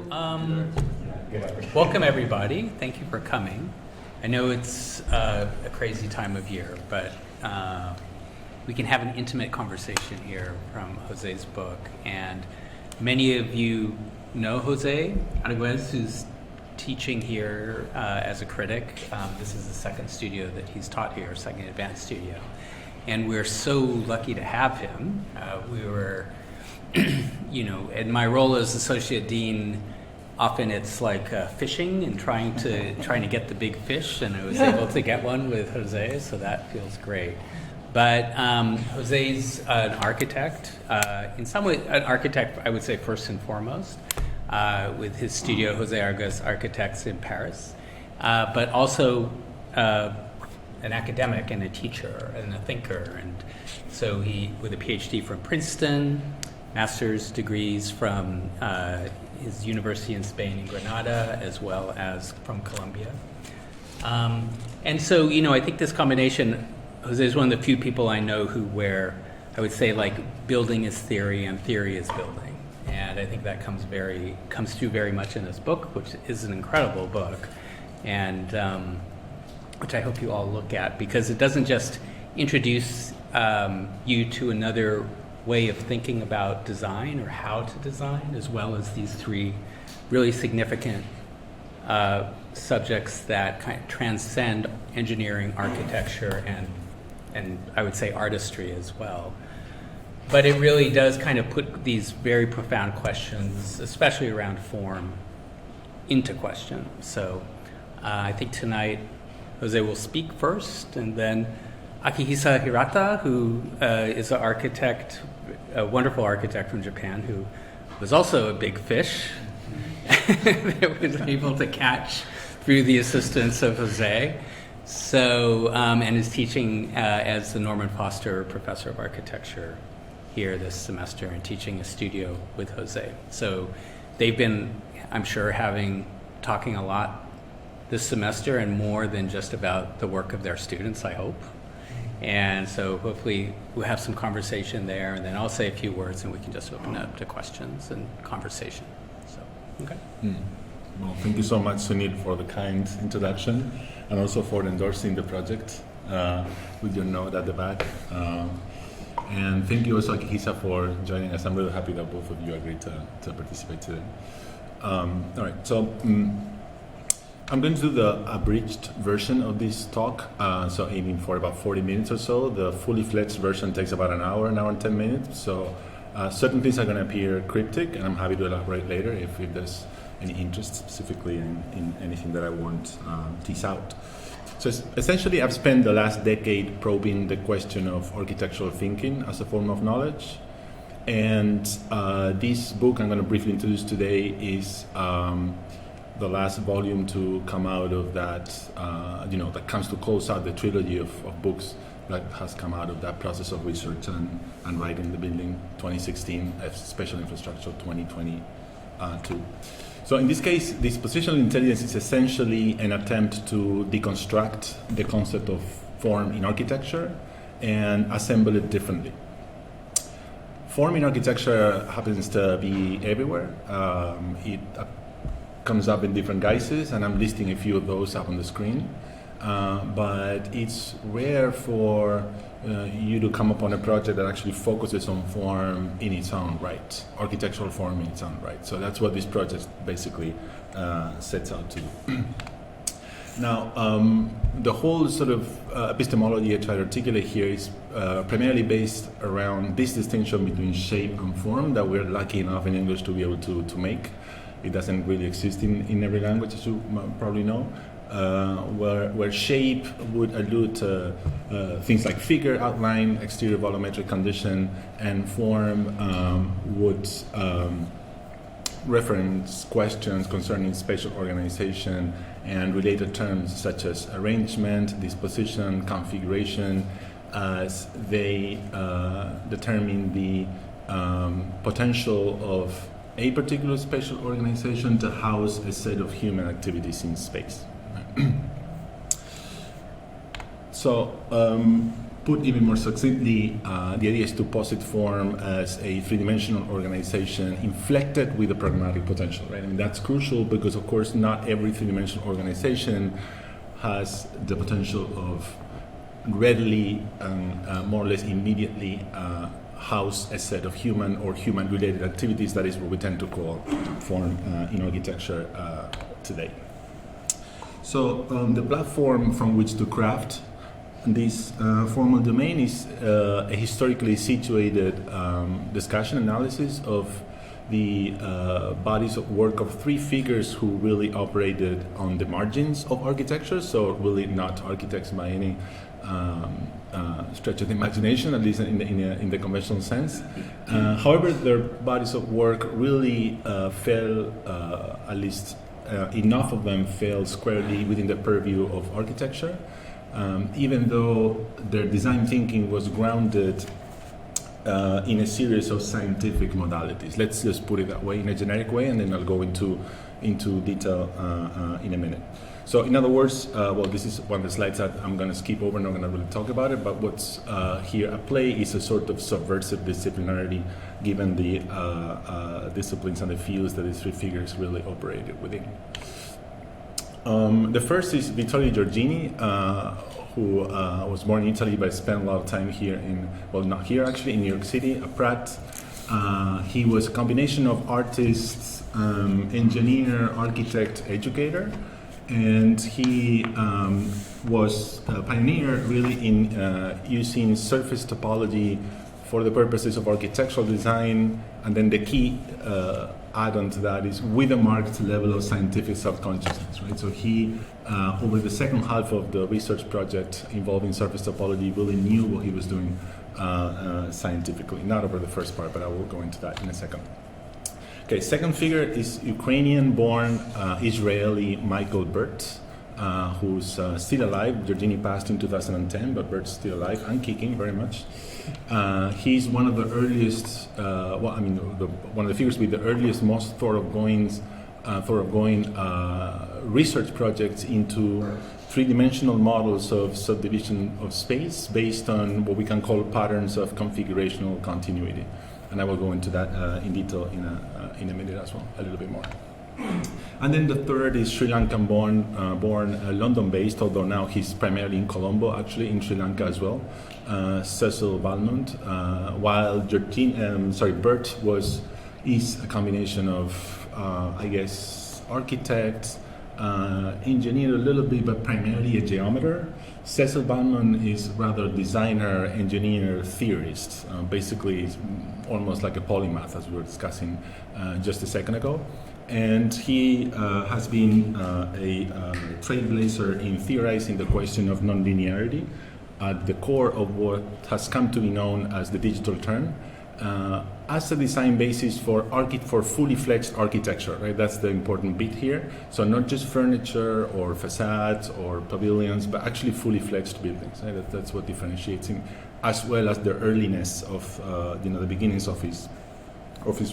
Welcome everybody. Thank you for coming. I know it's a crazy time of year, but we can have an intimate conversation here from José's book. And many of you know José Aragüez, who's teaching here as a critic. This is the second studio that he's taught here, second advanced studio. And we're so lucky to have him. We were, in my role as associate dean, often it's like fishing and trying to get the big fish, and I was able to get one with José, so that feels great. But José's an architect, in some ways an architect, I would say first and foremost, with his studio, José Aragüez Architects in Paris, but also an academic and a teacher and a thinker. And so he, with a PhD from Princeton, master's degrees from his university in Spain in Granada, as well as from Columbia. And so, I think this combination, José is one of the few people I know where I would say like building is theory and theory is building. And I think that comes through very much in this book, which is an incredible book, and which I hope you all look at, because it doesn't just introduce you to another way of thinking about design or how to design, as well as these three really significant subjects that kind of transcend engineering, architecture, and I would say artistry as well. But it really does kind of put these very profound questions, especially around form, into question. So I think tonight José will speak first, and then Akihisa Hirata, who is an architect, a wonderful architect from Japan, who was also a big fish that was able to catch through the assistance of José. So, and is teaching as the Norman Foster Professor of Architecture here this semester, and teaching a studio with José. So they've been, I'm sure, talking a lot this semester, and more than just about the work of their students, I hope. And so hopefully we'll have some conversation there, and then I'll say a few words, and we can just open up to questions and conversation. So, okay. Well, thank you so much, Sunil, for the kind introduction, and also for endorsing the project with your note at the back. And thank you also, Akihisa, for joining us. I'm really happy that both of you agreed to participate today. All right, so I'm going to do the abridged version of this talk, so aiming for about 40 minutes or so. The fully fledged version takes about an hour and 10 minutes. So certain things are going to appear cryptic, and I'm happy to elaborate later if there's any interest specifically in anything that I won't tease out. So essentially, I've spent the last decade probing the question of architectural thinking as a form of knowledge. And this book I'm going to briefly introduce today is the last volume to come out of that, that comes to close out the trilogy of books that has come out of that process of research and writing the building 2016, Spatial Infrastructure 2022. So in this case, dispositional intelligence is essentially an attempt to deconstruct the concept of form in architecture and assemble it differently. Form in architecture happens to be everywhere. It comes up in different guises, and I'm listing a few of those up on the screen. But it's rare for you to come upon a project that actually focuses on form in its own right, architectural form in its own right. So that's what this project basically sets out to do. Now, the whole sort of epistemology I try to articulate here is primarily based around this distinction between shape and form that we're lucky enough in English to be able to make. It doesn't really exist in every language, as you probably know. Where shape would allude to things like figure, outline, exterior volumetric condition, and form would reference questions concerning spatial organization and related terms such as arrangement, disposition, configuration, as they determine the potential of a particular spatial organization to house a set of human activities in space. So put even more succinctly, the idea is to posit form as a three-dimensional organization inflected with a pragmatic potential, right? I mean, that's crucial because, of course, not every three-dimensional organization has the potential of readily and more or less immediately house a set of human or human-related activities. That is what we tend to call form in architecture today. So the platform from which to craft this formal domain is a historically situated discussion analysis of the bodies of work of three figures who really operated on the margins of architecture, so really not architects by any stretch of the imagination, at least in the conventional sense. However, their bodies of work really fell, at least enough of them fell squarely within the purview of architecture, even though their design thinking was grounded in a series of scientific modalities. Let's just put it that way, in a generic way, and then I'll go into detail in a minute. So in other words, well, this is one of the slides that I'm going to skip over, not going to really talk about it, but what's here at play is a sort of subversive disciplinarity given the disciplines and the fields that these three figures really operated within. The first is Vittorio Giorgini, who was born in Italy but spent a lot of time here well, not here actually, in New York City, at Pratt. He was a combination of artist, engineer, architect, educator, and he was a pioneer really in using surface topology for the purposes of architectural design, and then the key add-on to that is with a marked level of scientific self-consciousness, right? So he, over the second half of the research project involving surface topology, really knew what he was doing scientifically. Not over the first part, but I will go into that in a second. Okay, second figure is Ukrainian-born Israeli Michaël Burt, who's still alive. Giorgini passed in 2010, but Burt's still alive and kicking very much. He's one of the earliest, one of the figures with the earliest, most thoroughgoing research projects into three-dimensional models of subdivision of space based on what we can call patterns of configurational continuity. And I will go into that in detail in a minute as well, a little bit more. And then the third is Sri-Lankan-born, London-based, although now he's primarily in Colombo, actually, in Sri Lanka as well, Cecil Balmond, while Burt is a combination of, architect, engineer a little bit, but primarily a geometer. Cecil Balmond is rather designer, engineer, theorist. Basically, it's almost like a polymath, as we were discussing just a second ago. And he has been a trailblazer in theorizing the question of nonlinearity at the core of what has come to be known as the digital turn, as a design basis for fully flexed architecture, right? That's the important bit here. So not just furniture or facades or pavilions, but actually fully flexed buildings. Right? That's what differentiates him, as well as the earliness of the beginnings of his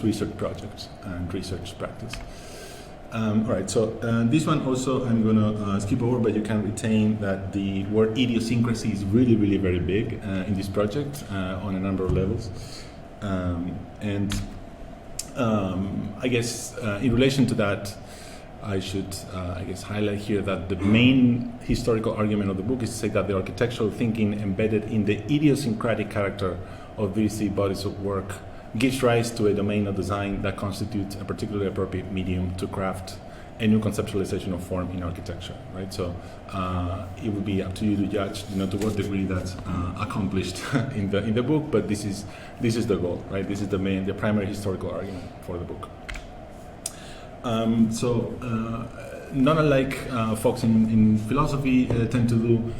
research projects and research practice. All right, so this one also I'm going to skip over, but you can retain that the word idiosyncrasy is really, really very big in this project on a number of levels. In relation to that, I should, highlight here that the main historical argument of the book is to say that the architectural thinking embedded in the idiosyncratic character of these three bodies of work gives rise to a domain of design that constitutes a particularly appropriate medium to craft a new conceptualization of form in architecture, right? So it would be up to you to judge, to what degree that's accomplished in the book. But this is the goal, right? This is the primary historical argument for the book. Not unlike folks in philosophy tend to do,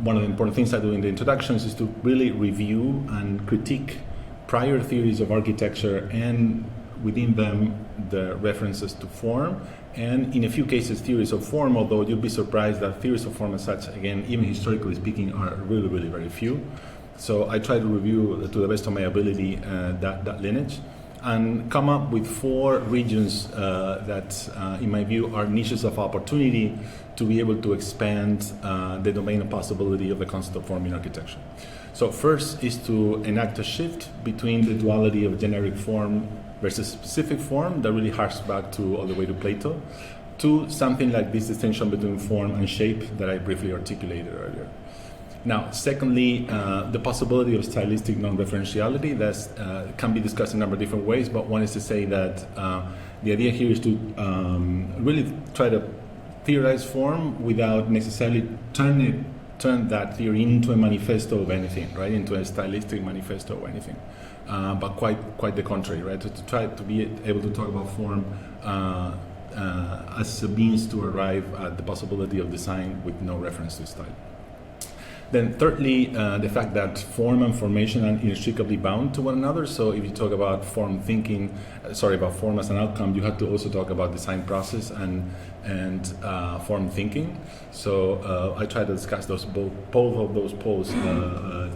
one of the important things I do in the introductions is to really review and critique prior theories of architecture, and within them the references to form, and in a few cases theories of form, although you'd be surprised that theories of form as such, again, even historically speaking, are really, really very few. So I try to review to the best of my ability that lineage. and come up with 4 regions that, in my view, are niches of opportunity to be able to expand the domain of possibility of the concept of form in architecture. So first is to enact a shift between the duality of generic form versus specific form that really harks back to all the way to Plato, to something like this distinction between form and shape that I briefly articulated earlier. Now, secondly, the possibility of stylistic non-referentiality that can be discussed in a number of different ways, but one is to say that the idea here is to really try to theorize form without necessarily turn that theory into a manifesto of anything, right? Into a stylistic manifesto of anything, but quite the contrary, right? To try to be able to talk about form as a means to arrive at the possibility of design with no reference to style. Then thirdly, the fact that form and formation are inextricably bound to one another. So if you talk about form thinking, about form as an outcome, you have to also talk about design process and form thinking. So I try to discuss both of those poles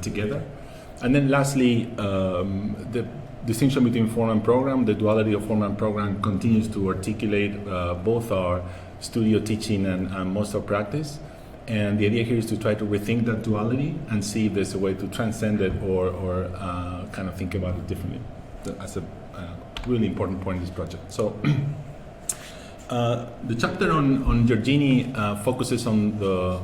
together. And then lastly, the distinction between form and program, the duality of form and program continues to articulate both our studio teaching and most of practice. And the idea here is to try to rethink that duality and see if there's a way to transcend it or kind of think about it differently. That's a really important point in this project. So the chapter on Giorgini focuses on the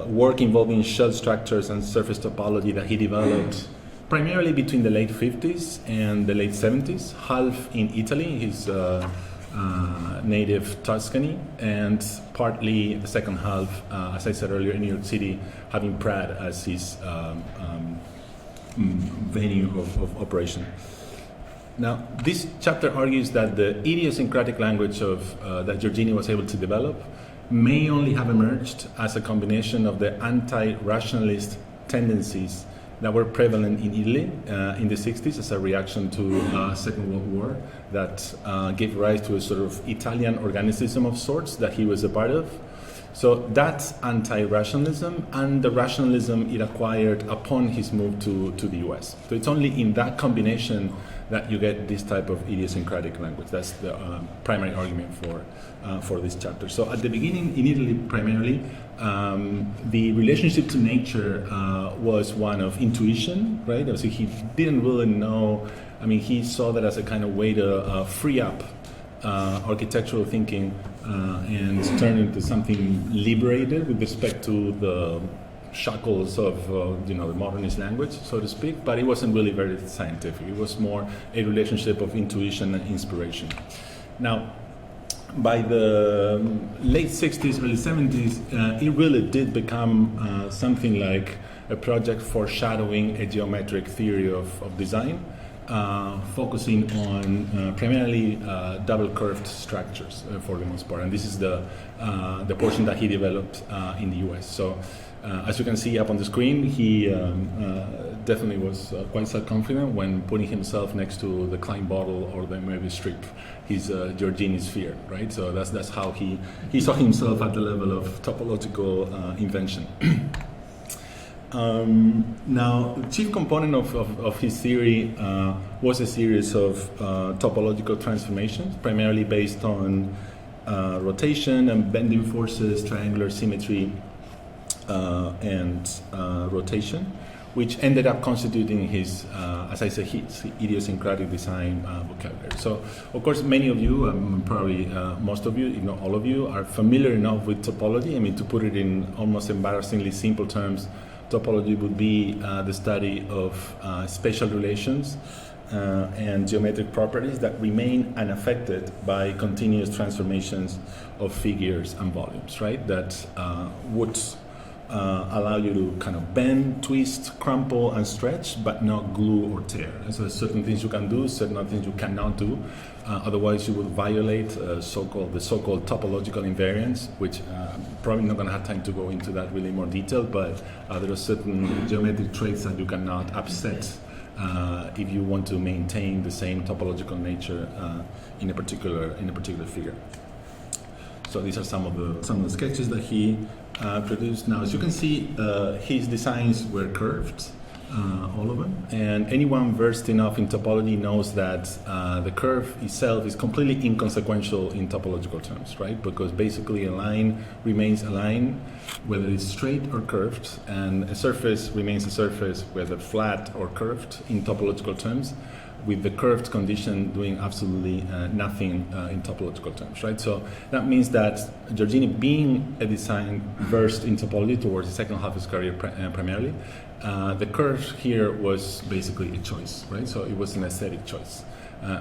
work involving shell structures and surface topology that he developed primarily between the late 50s and the late 70s, half in Italy, his native Tuscany, and partly the second half, as I said earlier, in New York City, having Pratt as his venue of operation. Now, this chapter argues that the idiosyncratic language that Giorgini was able to develop may only have emerged as a combination of the anti-rationalist tendencies that were prevalent in Italy in the 60s as a reaction to Second World War that gave rise to a sort of Italian organicism of sorts that he was a part of. So that's anti-rationalism and the rationalism it acquired upon his move to the US. So it's only in that combination that you get this type of idiosyncratic language. That's the primary argument for this chapter. So at the beginning, in Italy primarily, the relationship to nature was one of intuition, right? So he didn't really know, he saw that as a kind of way to free up architectural thinking and turn into something liberated with respect to the shackles of the modernist language, so to speak, but it wasn't really very scientific. It was more a relationship of intuition and inspiration. Now, by the late 60s, early 70s, it really did become something like a project foreshadowing a geometric theory of design, focusing on primarily double curved structures for the most part. And this is the portion that he developed in the US. So as you can see up on the screen, he definitely was quite self-confident when putting himself next to the Klein bottle or the Moebius strip. He's Giorgini sphere, right? So that's how he saw himself at the level of topological invention. Now, the chief component of his theory was a series of topological transformations, primarily based on rotation and bending forces, triangular symmetry, and rotation, which ended up constituting his, as I said, his idiosyncratic design vocabulary. So, of course, many of you, probably most of you, if not all of you, are familiar enough with topology. To put it in almost embarrassingly simple terms, topology would be the study of spatial relations and geometric properties that remain unaffected by continuous transformations of figures and volumes, right? That would allow you to kind of bend, twist, crumple, and stretch, but not glue or tear. And so there's certain things you can do, certain things you cannot do. Otherwise, you will violate the so-called topological invariance, which probably not going to have time to go into that really more detail, but there are certain geometric traits that you cannot upset if you want to maintain the same topological nature in a particular figure. So these are some of the sketches that he produced. Now, as you can see, his designs were curved, all of them. And anyone versed enough in topology knows that the curve itself is completely inconsequential in topological terms, right? Because basically a line remains a line whether it's straight or curved, and a surface remains a surface whether flat or curved in topological terms, with the curved condition doing absolutely nothing in topological terms, right? So that means that Giorgini, being a design versed in topology towards the second half of his career primarily, the curve here was basically a choice, right? So it was an aesthetic choice,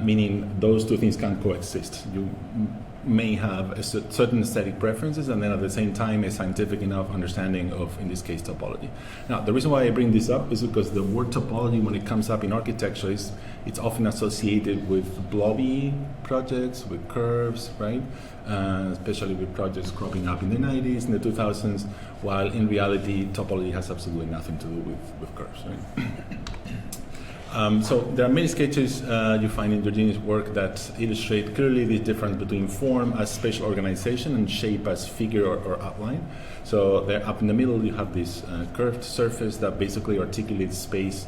meaning those two things can coexist. You may have a certain aesthetic preferences and then at the same time a scientific enough understanding of, in this case, topology. Now, the reason why I bring this up is because the word topology, when it comes up in architecture, it's often associated with blobby projects, with curves, right? Especially with projects cropping up in the 90s and the 2000s, while in reality, topology has absolutely nothing to do with curves, right? So there are many sketches you find in Giorgini's work that illustrate clearly the difference between form as spatial organization and shape as figure or outline. So there, up in the middle, you have this curved surface that basically articulates space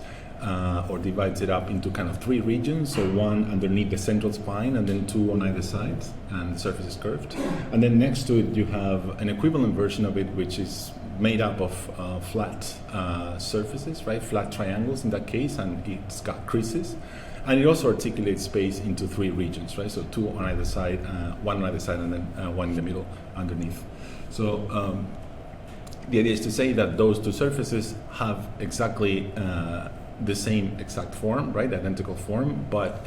or divides it up into kind of three regions. So one underneath the central spine and then two on either side, and the surface is curved. And then next to it, you have an equivalent version of it, which is made up of flat surfaces, right? Flat triangles in that case, and it's got creases. And it also articulates space into three regions, right? So two on either side, one on either side, and then one in the middle underneath. So the idea is to say that those two surfaces have exactly the same exact form, right? Identical form, but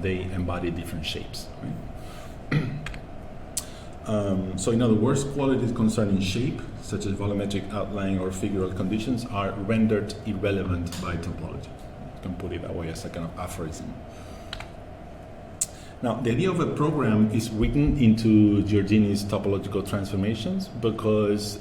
they embody different shapes, right? So in other words, qualities concerning shape, such as volumetric outline or figural conditions, are rendered irrelevant by topology. You can put it that way as a kind of aphorism. Now, the idea of a program is written into Giorgini's topological transformations because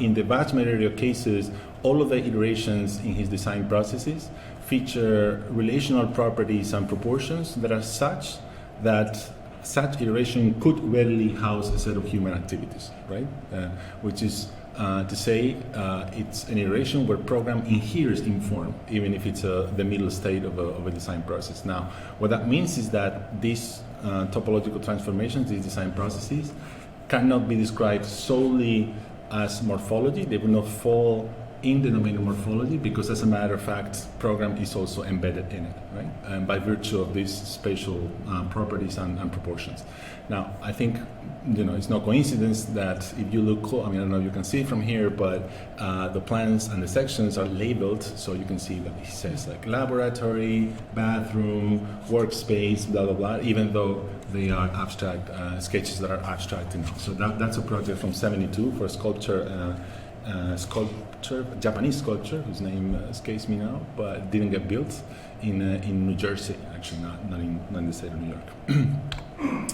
in the vast majority of cases, all of the iterations in his design processes feature relational properties and proportions that are such that such iteration could readily house a set of human activities, right? Which is to say it's an iteration where program inheres in form, even if it's the middle state of a design process. Now, what that means is that these topological transformations, these design processes, cannot be described solely as morphology. They will not fall in the domain of morphology because, as a matter of fact, program is also embedded in it, right? And by virtue of these spatial properties and proportions. Now, I think, it's no coincidence that if you look, I don't know if you can see from here, but the plans and the sections are labeled, so you can see that it says like laboratory, bathroom, workspace, blah, blah, blah, even though they are abstract sketches that are abstract enough. So that's a project from '72 for a sculpture, Japanese sculpture, whose name escapes me now, but didn't get built in New Jersey, actually, not in the state of New York.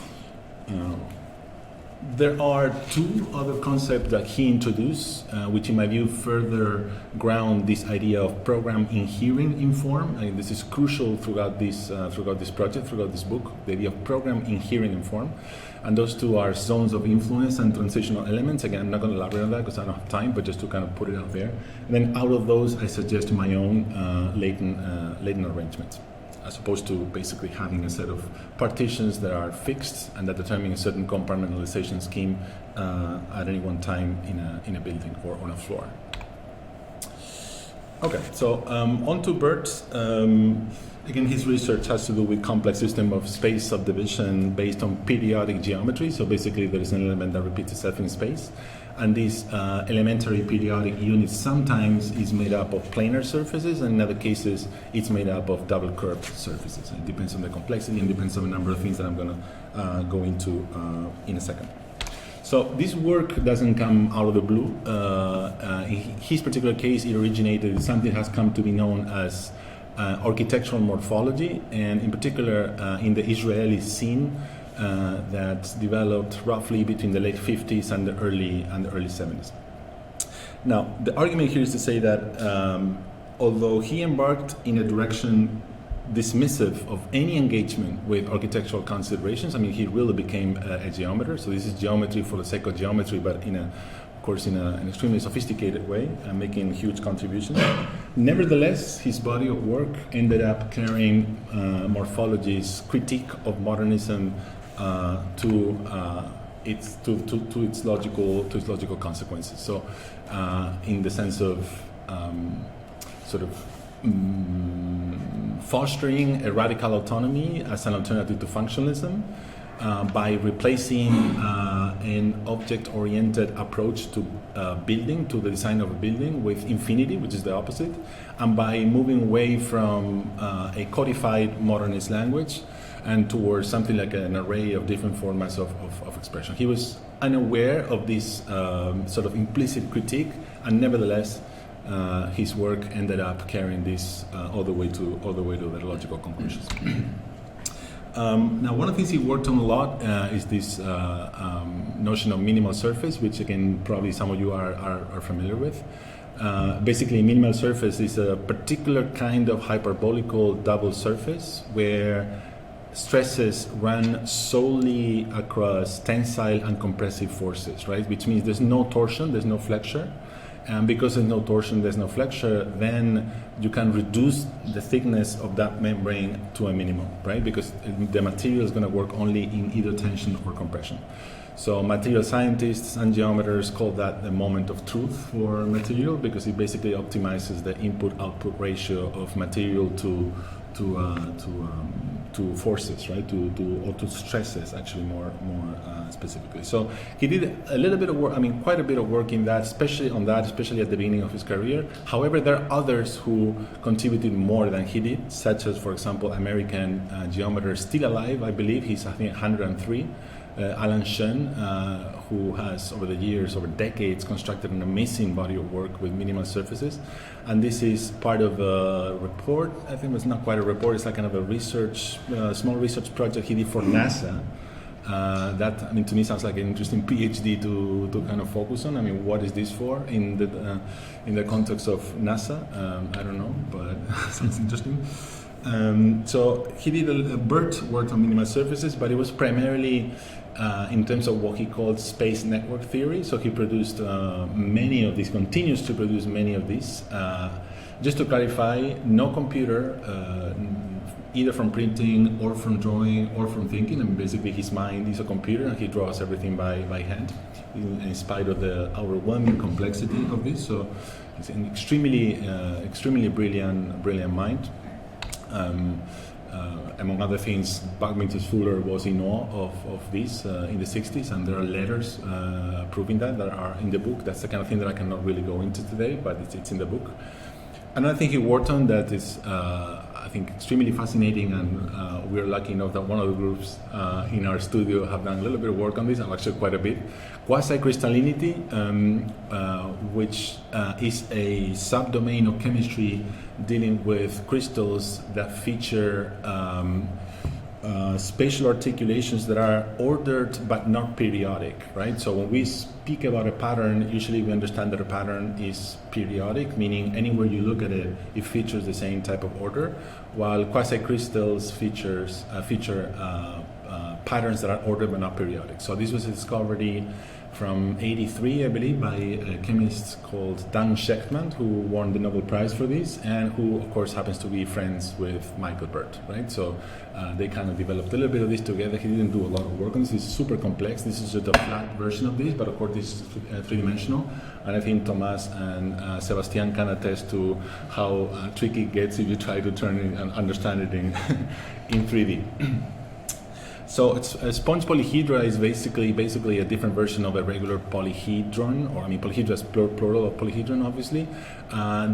There are two other concepts that he introduced, which in my view further ground this idea of program inhering in form. This is crucial throughout this project, throughout this book, the idea of program inhering in form. And those two are zones of influence and transitional elements. Again, I'm not going to elaborate on that because I don't have time, but just to kind of put it out there. And then out of those, I suggest my own latent arrangements, as opposed to basically having a set of partitions that are fixed and that determine a certain compartmentalization scheme at any one time in a building or on a floor. Okay, so on to Burt. Again, his research has to do with complex system of space subdivision based on periodic geometry. So basically, there is an element that repeats itself in space. And this elementary periodic unit sometimes is made up of planar surfaces, and in other cases, it's made up of double curved surfaces. It depends on the complexity and depends on a number of things that I'm going to go into in a second. So this work doesn't come out of the blue. In his particular case, it originated in something that has come to be known as architectural morphology, and in particular in the Israeli scene that developed roughly between the late 50s and the early 70s. Now, the argument here is to say that although he embarked in a direction dismissive of any engagement with architectural considerations, he really became a geometer. So this is geometry for the sake of geometry, but in a course, in an extremely sophisticated way, making huge contributions. Nevertheless, his body of work ended up carrying Morphology's critique of modernism to its logical consequences. So, in the sense of fostering a radical autonomy as an alternative to functionalism, by replacing an object-oriented approach to building, to the design of a building, with infinity, which is the opposite, and by moving away from a codified modernist language and towards something like an array of different formats of expression. He was unaware of this sort of implicit critique, and nevertheless, his work ended up carrying this all the way to the logical conclusions. Now, one of the things he worked on a lot is this notion of minimal surface, which again probably some of you are familiar with. Basically, minimal surface is a particular kind of hyperbolical double surface where stresses run solely across tensile and compressive forces, right? Which means there's no torsion, there's no flexure. And because there's no torsion, there's no flexure, then you can reduce the thickness of that membrane to a minimum, right? Because the material is going to work only in either tension or compression. So material scientists and geometers call that the moment of truth for material, because it basically optimizes the input-output ratio of material to forces, right? Or to stresses, actually, more specifically. So he did a little bit of work. I mean, quite a bit of work in that, especially at the beginning of his career. However, there are others who contributed more than he did, such as, for example, American geometer still alive, I believe. He's, I think, 103. Alan Shen, who has over decades constructed an amazing body of work with minimal surfaces, and this is part of a report. I think it's not quite a report, it's like kind of a small research project he did for NASA. That, I mean, to me sounds like an interesting PhD to kind of focus on. I mean, what is this for in the context of NASA? I don't know, but sounds interesting. So he did Burt worked on minimal surfaces, but it was primarily in terms of what he called space network theory. So he produced continues to produce many of these. Just to clarify, no computer, either from printing or from drawing or from thinking. I mean, basically his mind is a computer and he draws everything by hand, in spite of the overwhelming complexity of this. So it's an extremely brilliant mind. Among other things, Buckminster Fuller was in awe of this in the 60s, and there are letters proving that are in the book. That's the kind of thing that I cannot really go into today, but it's in the book. Another thing he worked on that is, I think, extremely fascinating, and we're lucky enough that one of the groups in our studio have done a little bit of work on this, and actually quite a bit. Quasi-crystallinity, which is a subdomain of chemistry dealing with crystals that feature spatial articulations that are ordered but not periodic, right? So when we speak about a pattern, usually we understand that a pattern is periodic, meaning anywhere you look at it, it features the same type of order, while quasi-crystals feature patterns that are ordered but not periodic. So this was a discovery from '83, I believe, by a chemist called Dan Shechtman, who won the Nobel Prize for this, and who, of course, happens to be friends with Michaël Burt, right? So they kind of developed a little bit of this together. He didn't do a lot of work on this. It's super complex. This is just a flat version of this, but of course, this is three-dimensional. And I think Thomas and Sebastian can attest to how tricky it gets if you try to turn it and understand it in 3D. So a sponge polyhedra is basically a different version of a regular polyhedron, or polyhedra is plural of polyhedron, obviously.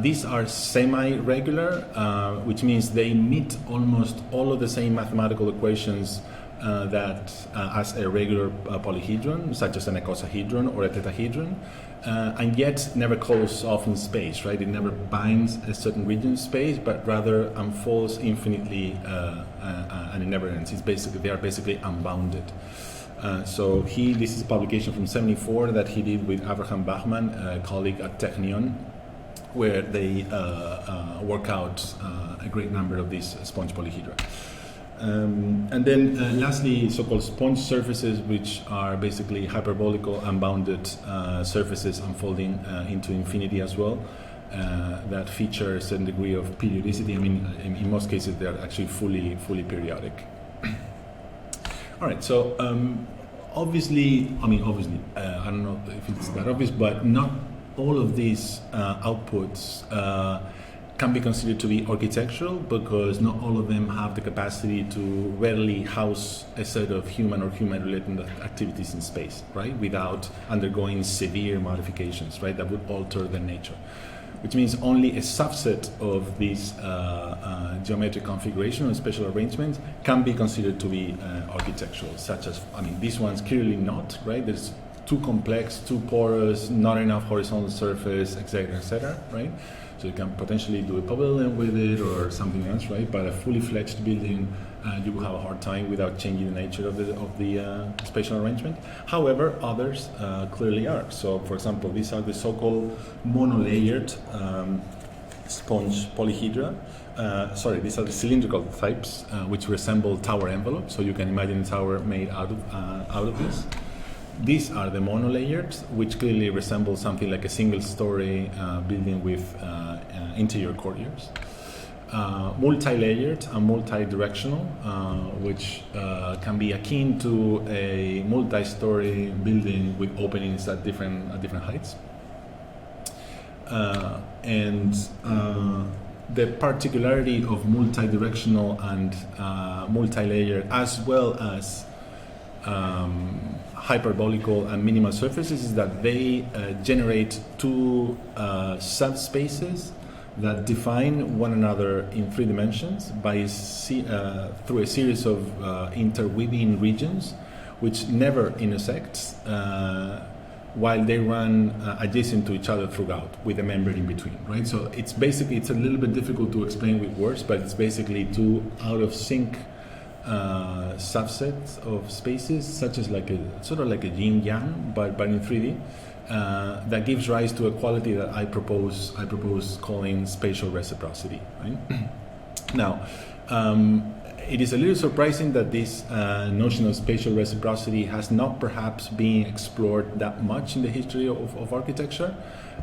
These are semi-regular, which means they meet almost all of the same mathematical equations as a regular polyhedron, such as an icosahedron or a tetrahedron, and yet never close off in space, right? It never binds a certain region of space, but rather unfolds infinitely, and it never ends. They are basically unbounded. So this is a publication from '74 that he did with Abraham Bachmann, a colleague at Technion, where they work out a great number of these sponge polyhedra. And then lastly, so-called sponge surfaces, which are basically hyperbolical unbounded surfaces unfolding into infinity as well, that feature a certain degree of periodicity. I mean, in most cases, they are actually fully periodic. All right, so obviously, I don't know if it's that obvious, but not all of these outputs can be considered to be architectural, because not all of them have the capacity to readily house a set of human or human-related activities in space, right? Without undergoing severe modifications, right? That would alter their nature. Which means only a subset of these geometric configuration or special arrangements can be considered to be architectural, such as, these ones clearly not, right? There's too complex, too porous, not enough horizontal surface, etc., right? So you can potentially do a pavilion with it or something else, right? But a fully fledged building, you will have a hard time without changing the nature of the spatial arrangement. However, others clearly are. So, for example, these are the so-called monolayered sponge polyhedra. These are the cylindrical types, which resemble tower envelopes. So you can imagine a tower made out of this. These are the monolayered, which clearly resemble something like a single-story building with interior courtyards. Multi-layered and multi-directional, which can be akin to a multi-story building with openings at different heights. And the particularity of multi-directional and multi-layered, as well as hyperbolical and minimal surfaces, is that they generate two subspaces that define one another in 3 dimensions through a series of interweaving regions which never intersect while they run adjacent to each other throughout, with a membrane in between, right? So it's a little bit difficult to explain with words, but it's basically two out of sync subsets of spaces, such as like a yin yang, but in 3D, that gives rise to a quality that I propose calling spatial reciprocity. Right? Now, it is a little surprising that this notion of spatial reciprocity has not perhaps been explored that much in the history of architecture.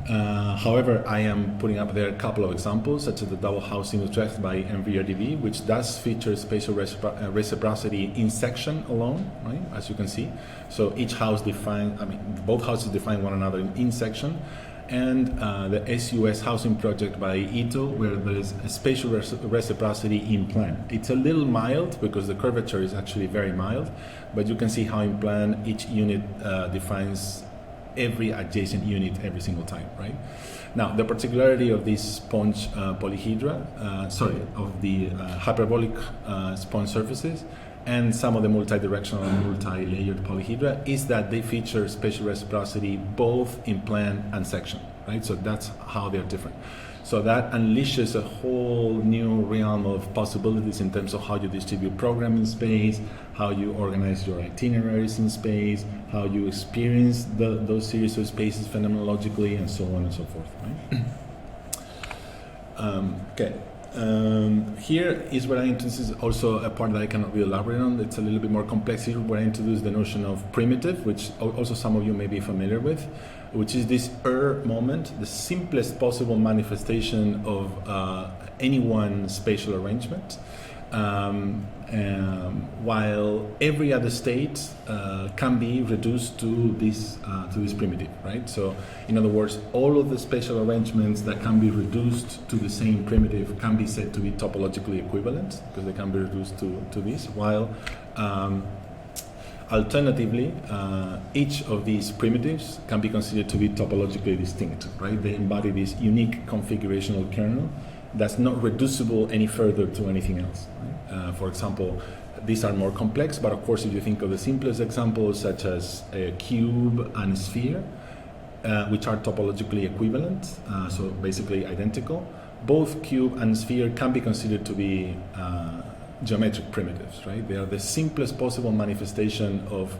However, I am putting up there a couple of examples, such as the double house in Utrecht by MVRDV, which does feature spatial reciprocity in section alone, right? As you can see. So each house both houses define one another in section. And the SUS housing project by Ito, where there is a spatial reciprocity in plan. It's a little mild because the curvature is actually very mild, but you can see how in plan each unit defines every adjacent unit every single time, right? Now, the particularity of these sponge polyhedra, of the hyperbolic sponge surfaces, and some of the multi-directional and multi-layered polyhedra, is that they feature spatial reciprocity both in plan and section, right? So that's how they're different. So that unleashes a whole new realm of possibilities in terms of how you distribute programming space, how you organize your itineraries in space, how you experience those series of spaces phenomenologically, and so on and so forth, right? Okay. Here is where I introduce also a part that I cannot really elaborate on. It's a little bit more complex here, where I introduce the notion of primitive, which also some of you may be familiar with, which is this moment, the simplest possible manifestation of any one spatial arrangement, while every other state can be reduced to this primitive, right? So, in other words, all of the spatial arrangements that can be reduced to the same primitive can be said to be topologically equivalent, because they can be reduced to this, while alternatively, each of these primitives can be considered to be topologically distinct, right? They embody this unique configurational kernel that's not reducible any further to anything else. Right? For example, these are more complex, but of course, if you think of the simplest examples, such as a cube and a sphere, which are topologically equivalent, so basically identical, both cube and sphere can be considered to be geometric primitives, right? They are the simplest possible manifestation of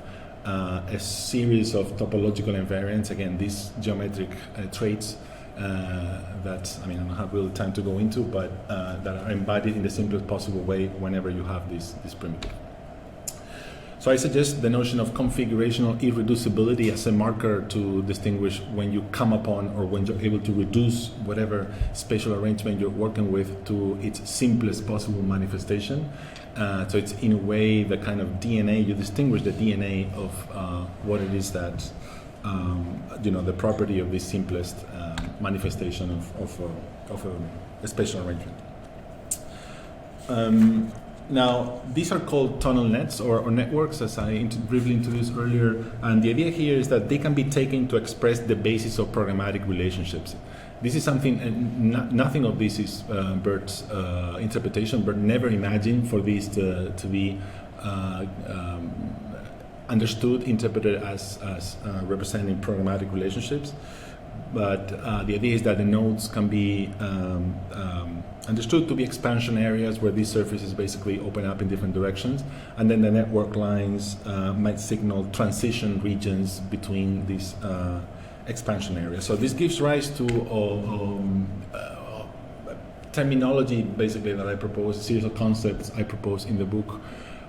a series of topological invariants. Again, these geometric traits that, I don't have really time to go into, but that are embodied in the simplest possible way whenever you have this primitive. So I suggest the notion of configurational irreducibility as a marker to distinguish when you come upon or when you're able to reduce whatever spatial arrangement you're working with to its simplest possible manifestation. So it's in a way the kind of DNA, you distinguish the DNA of what it is that, the property of this simplest manifestation of a spatial arrangement. Now, these are called tunnel nets or networks, as I briefly introduced earlier, and the idea here is that they can be taken to express the basis of programmatic relationships. This is something, and nothing of this is Burt's interpretation. Burt never imagined for these to be understood, interpreted as representing programmatic relationships. But the idea is that the nodes can be understood to be expansion areas where these surfaces basically open up in different directions, and then the network lines might signal transition regions between these expansion areas. So this gives rise to terminology basically that I propose, a series of concepts I propose in the book,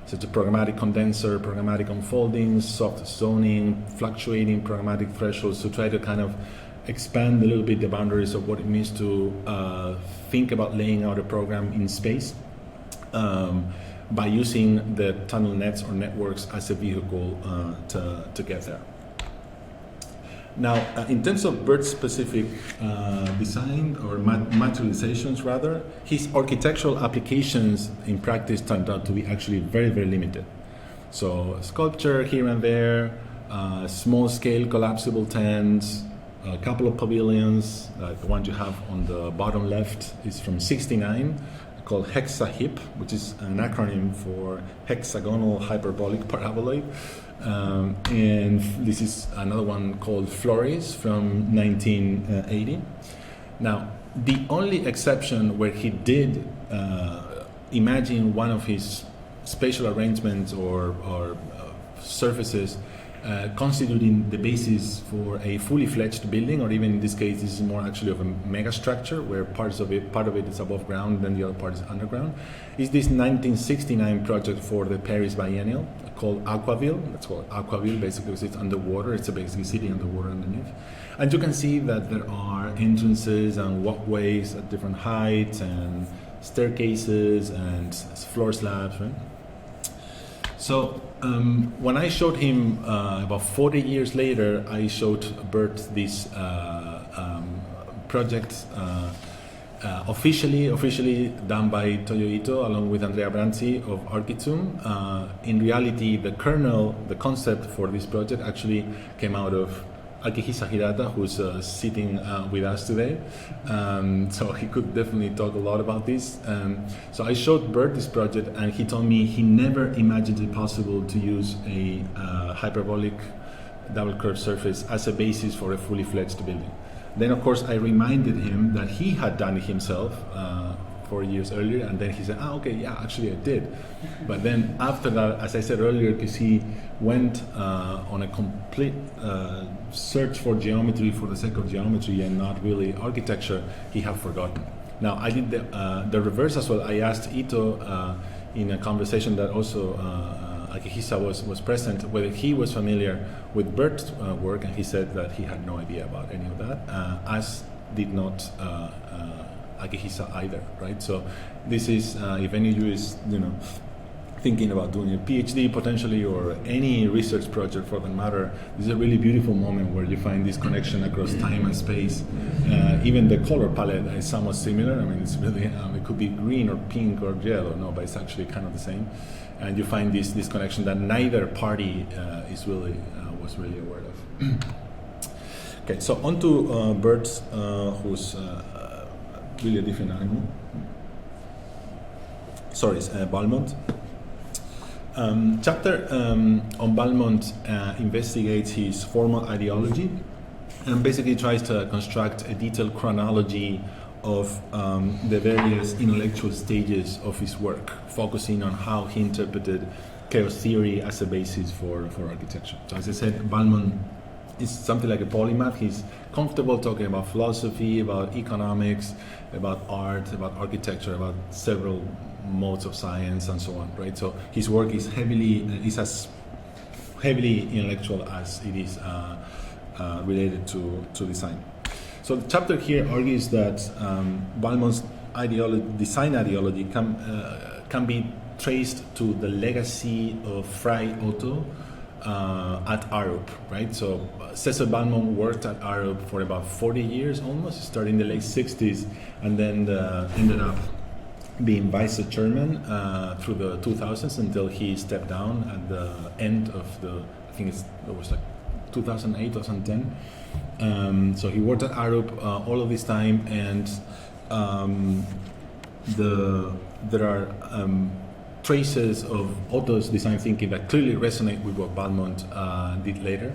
such as programmatic condenser, programmatic unfolding, soft zoning, fluctuating programmatic thresholds, to try to kind of expand a little bit the boundaries of what it means to think about laying out a program in space by using the tunnel nets or networks as a vehicle to get there. Now, in terms of Burt-specific design or materializations rather, his architectural applications in practice turned out to be actually very, very limited. So sculpture here and there, small-scale collapsible tents, a couple of pavilions. The one you have on the bottom left is from '69, called HexaHip, which is an acronym for hexagonal hyperbolic paraboloid. And this is another one called Flores from 1980. Now, the only exception where he did imagine one of his spatial arrangements or surfaces constituting the basis for a fully fledged building, or even in this case, this is more actually of a megastructure where part of it is above ground, and then the other part is underground, is this 1969 project for the Paris Biennial called Aquaville. That's called Aquaville basically because it's underwater. It's a basically city underwater underneath. And you can see that there are entrances and walkways at different heights and staircases and floor slabs, right? So when I showed him about 40 years later, I showed Burt this project officially done by Toyo Ito along with Andrea Branzi of Architum. In reality, the kernel, the concept for this project actually came out of Akihisa Hirata, who's sitting with us today. So he could definitely talk a lot about this. So I showed Burt this project, and he told me he never imagined it possible to use a hyperbolic double curved surface as a basis for a fully fledged building. Then, of course, I reminded him that he had done it himself 4 years earlier, and then he said, okay, yeah, actually I did. But then after that, as I said earlier, because he went on a complete search for geometry for the sake of geometry and not really architecture, he had forgotten. Now, I did the reverse as well. I asked Ito in a conversation that also Akihisa was present, whether he was familiar with Burt's work, and he said that he had no idea about any of that, as did not Akihisa either, right? So this is, if any of you is, thinking about doing a PhD potentially, or any research project for that matter, this is a really beautiful moment where you find this connection across time and space. Even the color palette is somewhat similar. I mean, it's really, it could be green or pink or yellow, no, but it's actually kind of the same. And you find this connection that neither party was really aware of. Okay, so on to Burt's, who's really a different animal. Sorry, it's Balmond. Chapter on Balmond investigates his formal ideology and basically tries to construct a detailed chronology of the various intellectual stages of his work, focusing on how he interpreted chaos theory as a basis for architecture. So as I said, Balmond is something like a polymath. He's comfortable talking about philosophy, about economics, about art, about architecture, about several modes of science, and so on. Right. So his work is as heavily intellectual as it is related to design. So the chapter here argues that Balmond's design ideology can be traced to the legacy of Fray Otto at Arup, right? So Cecil Balmond worked at Arup for about 40 years almost, starting in the late 60s, and then ended up being vice chairman through the 2000s until he stepped down at the end of it was like 2008, 2010. So he worked at Arup all of this time, and there are traces of Otto's design thinking that clearly resonate with what Balmond did later,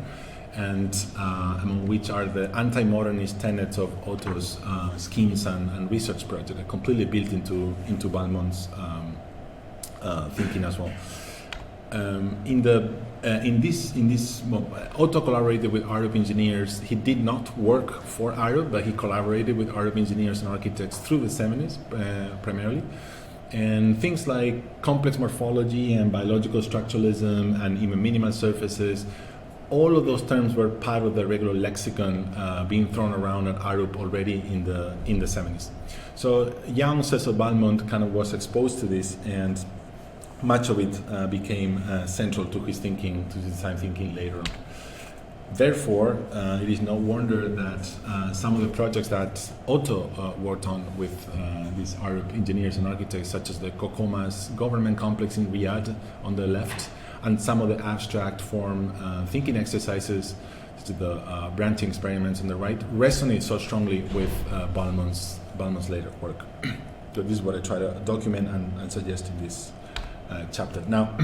and among which are the anti-modernist tenets of Otto's schemes and research project, are completely built into Balmond's thinking as well. Otto collaborated with Arup engineers. He did not work for Arup, but he collaborated with Arup engineers and architects through the 70s primarily. And things like complex morphology and biological structuralism and even minimal surfaces, all of those terms were part of the regular lexicon being thrown around at Arup already in the 70s. So young Cecil Balmond kind of was exposed to this, and much of it became central to his thinking, to his design thinking later on. Therefore, it is no wonder that some of the projects that Otto worked on with these Arab engineers and architects, such as the Kokomas government complex in Riyadh on the left, and some of the abstract form thinking exercises, to the branching experiments on the right, resonate so strongly with Balmond's later work. So this is what I try to document and suggest in this chapter. Now,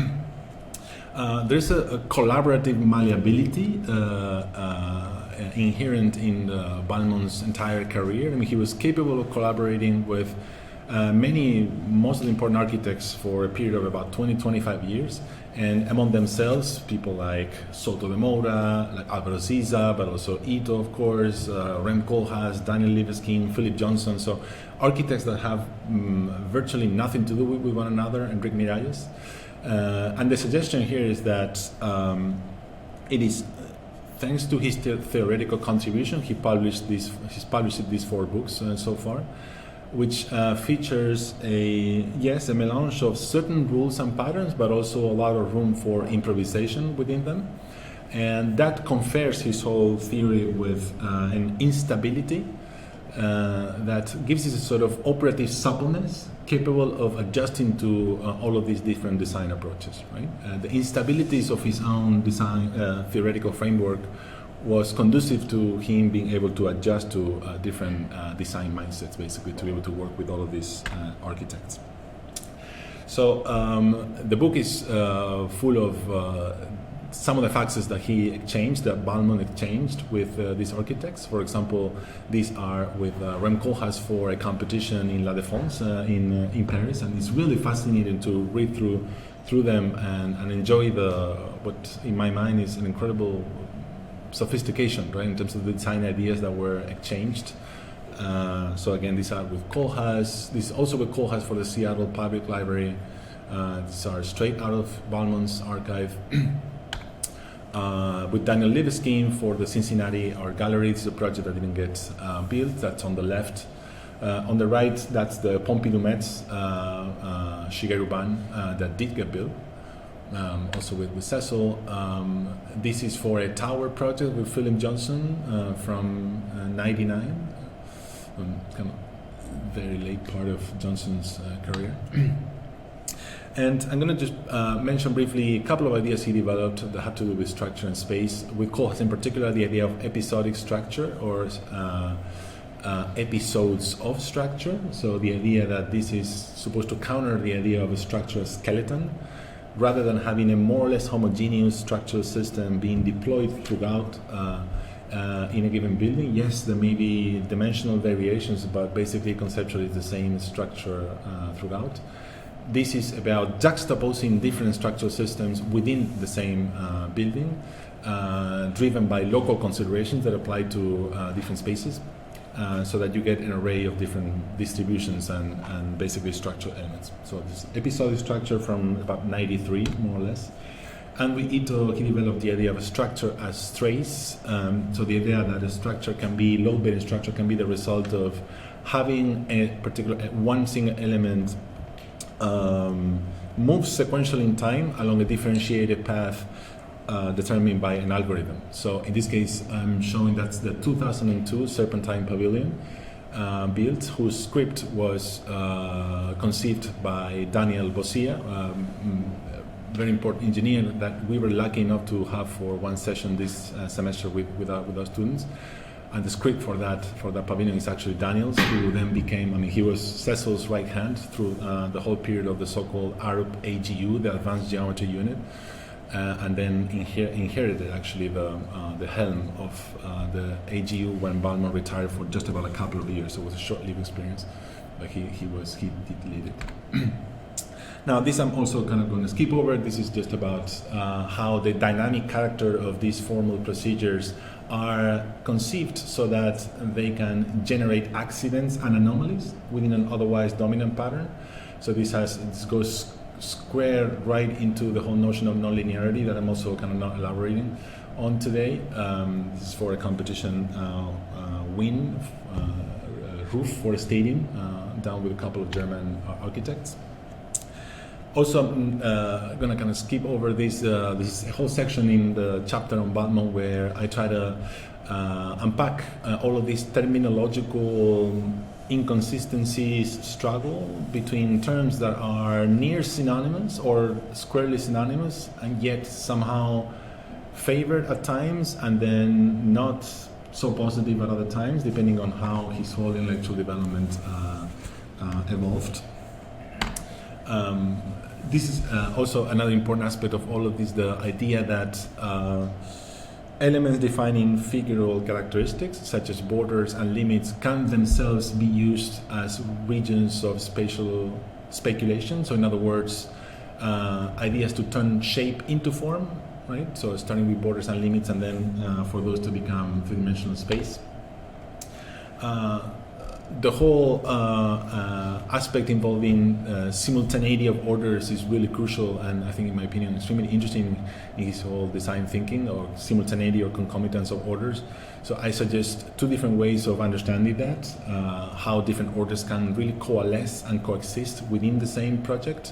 there's a collaborative malleability inherent in Balmond's entire career. I mean, he was capable of collaborating with most of the important architects for a period of about 20-25 years, and among themselves, people like Soto de Moura, like Álvaro Siza, but also Ito, of course, Rem Koolhaas, Daniel Libeskind, Philip Johnson. So architects that have virtually nothing to do with one another, and Rick Miralles. And the suggestion here is that it is thanks to his theoretical contribution. He's published these 4 books so far, which features a melange of certain rules and patterns, but also a lot of room for improvisation within them. And that confers his whole theory with an instability that gives it a sort of operative suppleness, capable of adjusting to all of these different design approaches. Right? The instabilities of his own design theoretical framework was conducive to him being able to adjust to different design mindsets, basically, to be able to work with all of these architects. So the book is full of some of the faxes that he exchanged, that Balmond exchanged with these architects. For example, these are with Rem Koolhaas for a competition in La Défense in Paris, and it's really fascinating to read through them and enjoy what in my mind is an incredible sophistication, right, in terms of the design ideas that were exchanged. So again, these are with Koolhaas. This is also with Koolhaas for the Seattle Public Library. These are straight out of Balmond's archive. With Daniel Libeskind for the Cincinnati Art Gallery. This is a project that didn't get built. That's on the left. On the right, that's the Pompidou Metz Shigeru Ban that did get built. Also with Cecil. This is for a tower project with Philip Johnson from 99. Kind of very late part of Johnson's career. And I'm going to just mention briefly a couple of ideas he developed that have to do with structure and space. With Koolhaas in particular, the idea of episodic structure or episodes of structure. So the idea that this is supposed to counter the idea of a structural skeleton, rather than having a more or less homogeneous structural system being deployed throughout in a given building. Yes, there may be dimensional variations, but basically conceptually it's the same structure throughout. This is about juxtaposing different structural systems within the same building driven by local considerations that apply to different spaces, so that you get an array of different distributions and basically structural elements. So this episode is structured from about 93, more or less. And he developed the idea of a structure as trace. So the idea that a structure can be, load-bearing structure can be the result of having a particular, one single element move sequentially in time along a differentiated path determined by an algorithm. So in this case, I'm showing that's the 2002 Serpentine Pavilion built, whose script was conceived by Daniel Bosia, very important engineer that we were lucky enough to have for one session this semester with our students. And the script for that pavilion is actually Daniel's, who then became, he was Cecil's right hand through the whole period of the so-called ARUP AGU, the Advanced Geometry Unit, and then inherited actually the helm of the AGU when Balmond retired for just about a couple of years. So it was a short-lived experience, but he did lead it. Now, this I'm also kind of going to skip over. This is just about how the dynamic character of these formal procedures are conceived so that they can generate accidents and anomalies within an otherwise dominant pattern. So this goes square right into the whole notion of nonlinearity that I'm also kind of not elaborating on today. This is for a competition roof for a stadium done with a couple of German architects. Also, I'm going to kind of skip over this whole section in the chapter on Balmond where I try to unpack all of these terminological inconsistencies, struggle between terms that are near synonymous or squarely synonymous and yet somehow favored at times and then not so positive at other times, depending on how his whole intellectual development evolved. This is also another important aspect of all of this, the idea that elements defining figural characteristics, such as borders and limits, can themselves be used as regions of spatial speculation. So in other words, ideas to turn shape into form, right? So starting with borders and limits and then for those to become three-dimensional space. The whole aspect involving simultaneity of orders is really crucial and I think, in my opinion, extremely interesting in his whole design thinking, or simultaneity or concomitance of orders. So I suggest two different ways of understanding that, how different orders can really coalesce and coexist within the same project.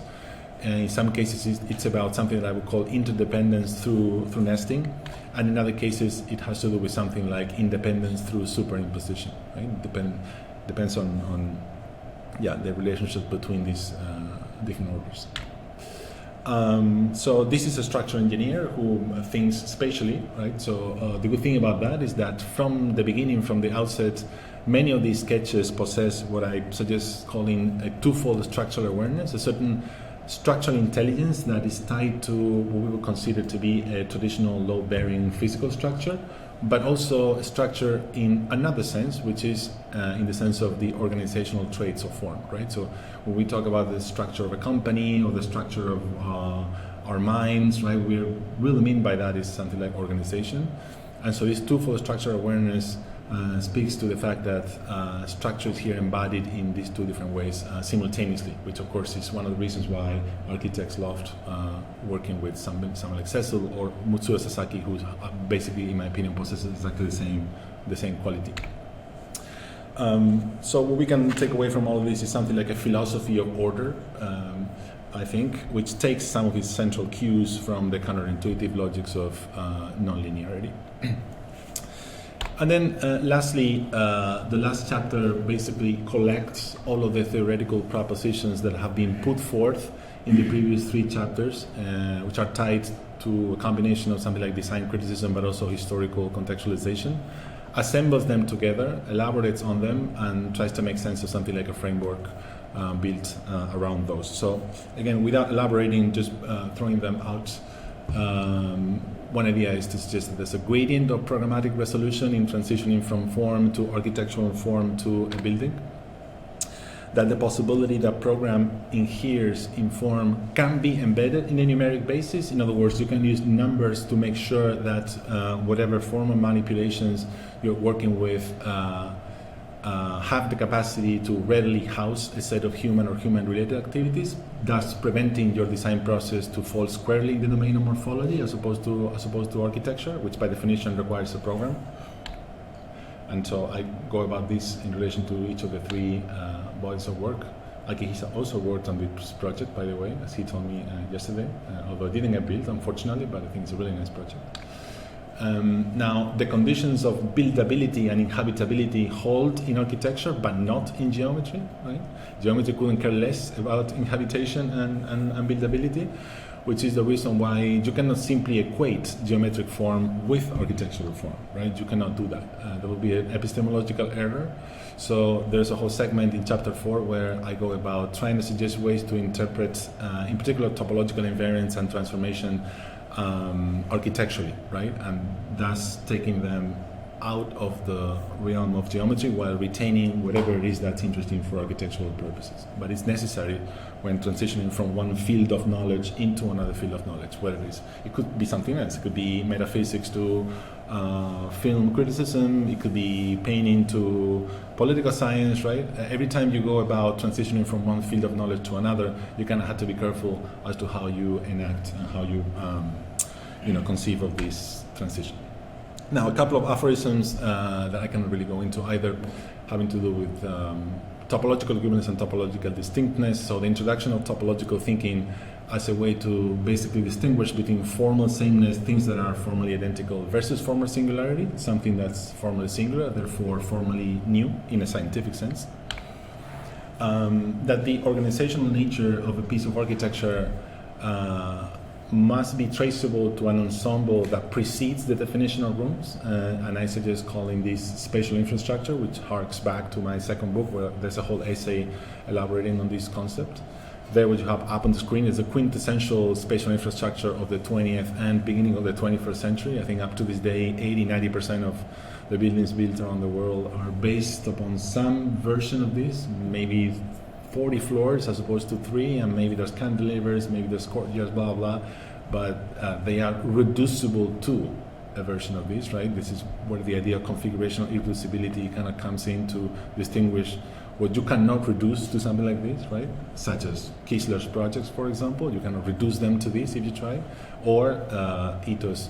And in some cases, it's about something that I would call interdependence through nesting, and in other cases, it has to do with something like independence through superimposition. Right? Depends on the relationship between these different orders. So this is a structural engineer who thinks spatially, right? So the good thing about that is that from the beginning, from the outset, many of these sketches possess what I suggest calling a twofold structural awareness, a certain structural intelligence that is tied to what we would consider to be a traditional load-bearing physical structure, but also a structure in another sense, which is in the sense of the organizational traits of form, right? So when we talk about the structure of a company or the structure of our minds, right, we really mean by that is something like organization. And so this twofold structural awareness speaks to the fact that structure is here embodied in these two different ways simultaneously, which of course is one of the reasons why architects loved working with someone like Cecil or Mutsuo Sasaki, who basically, in my opinion, possesses exactly the same quality. So what we can take away from all of this is something like a philosophy of order, I think, which takes some of its central cues from the counterintuitive logics of nonlinearity. And then lastly, the last chapter basically collects all of the theoretical propositions that have been put forth in the previous three chapters, which are tied to a combination of something like design criticism, but also historical contextualization, assembles them together, elaborates on them, and tries to make sense of something like a framework built around those. So again, without elaborating, just throwing them out, one idea is to suggest that there's a gradient of programmatic resolution in transitioning from form to architectural form to a building. that the possibility that program inheres in form can be embedded in a numeric basis. In other words, you can use numbers to make sure that whatever form of manipulations you're working with have the capacity to readily house a set of human or human-related activities, thus preventing your design process to fall squarely in the domain of morphology as opposed to architecture, which by definition requires a program. And so I go about this in relation to each of the three bodies of work. Akihisa also worked on this project, by the way, as he told me yesterday, although it didn't get built, unfortunately, but I think it's a really nice project. Now, the conditions of buildability and inhabitability hold in architecture, but not in geometry, right? Geometry couldn't care less about inhabitation and buildability, which is the reason why you cannot simply equate geometric form with architectural form, right? You cannot do that. There will be an epistemological error. So there's a whole segment in chapter 4 where I go about trying to suggest ways to interpret, in particular, topological invariance and transformation architecturally, right? And thus taking them out of the realm of geometry while retaining whatever it is that's interesting for architectural purposes. But it's necessary when transitioning from one field of knowledge into another field of knowledge, whether it could be something else. It could be metaphysics to film criticism. It could be painting to political science, right? Every time you go about transitioning from one field of knowledge to another, you kind of have to be careful as to how you enact and how you, conceive of this transition. Now, a couple of aphorisms that I cannot really go into either, having to do with topological equivalence and topological distinctness. So the introduction of topological thinking as a way to basically distinguish between formal sameness, things that are formally identical, versus formal singularity, something that's formally singular, therefore formally new in a scientific sense. That the organizational nature of a piece of architecture must be traceable to an ensemble that precedes the definition of rooms, and I suggest calling this spatial infrastructure, which harks back to my second book where there's a whole essay elaborating on this concept. There what you have up on the screen is a quintessential spatial infrastructure of the 20th and beginning of the 21st century. I think up to this day 80-90% of the buildings built around the world are based upon some version of this, maybe 40 floors as opposed to 3, and maybe there's cantilevers, maybe there's courtyards, blah, blah, but they are reducible to a version of this, right? This is where the idea of configurational irreducibility kind of comes in to distinguish what you cannot reduce to something like this, right? Such as Kistler's projects, for example. You cannot reduce them to this if you try. Or Ito's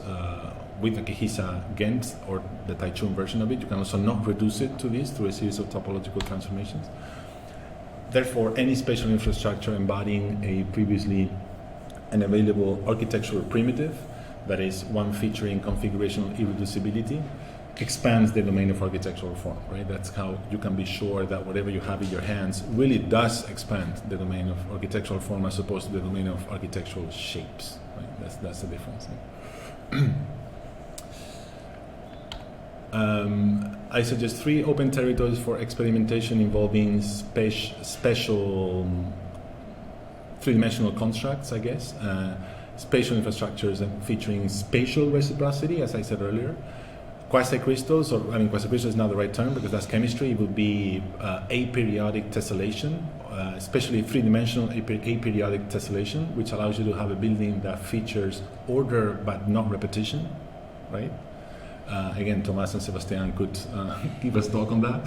with Akihisa Ghent, or the Taichung version of it. You can also not reduce it to this through a series of topological transformations. Therefore, any spatial infrastructure embodying a previously unavailable architectural primitive, that is one featuring configurational irreducibility, expands the domain of architectural form, right? That's how you can be sure that whatever you have in your hands really does expand the domain of architectural form as opposed to the domain of architectural shapes, right? That's the difference. I suggest 3 open territories for experimentation involving special three-dimensional constructs, I guess. Spatial infrastructures featuring spatial reciprocity, as I said earlier. Quasi-crystals, quasi-crystal is not the right term because that's chemistry. It would be aperiodic tessellation, especially three-dimensional aperiodic tessellation, which allows you to have a building that features order but not repetition, right? Again, Thomas and Sebastian could give us talk on that.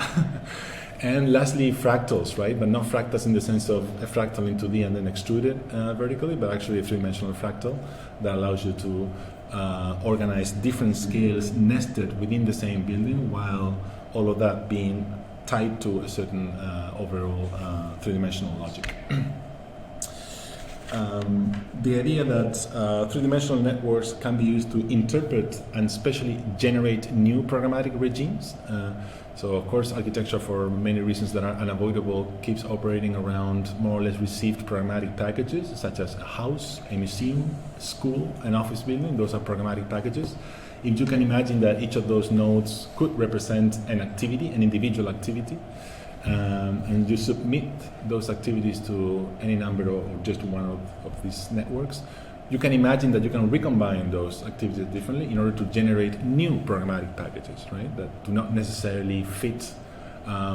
And lastly, fractals, right? But not fractals in the sense of a fractal in 2D and then extruded vertically, but actually a three-dimensional fractal that allows you to organize different scales nested within the same building, while all of that being tied to a certain overall three-dimensional logic. The idea that three-dimensional networks can be used to interpret and especially generate new programmatic regimes. So of course architecture, for many reasons that are unavoidable, keeps operating around more or less received programmatic packages, such as a house, a museum, school, an office building. Those are programmatic packages. If you can imagine that each of those nodes could represent an activity, an individual activity, and you submit those activities to any number or just one of these networks, you can imagine that you can recombine those activities differently in order to generate new programmatic packages, right? That do not necessarily fit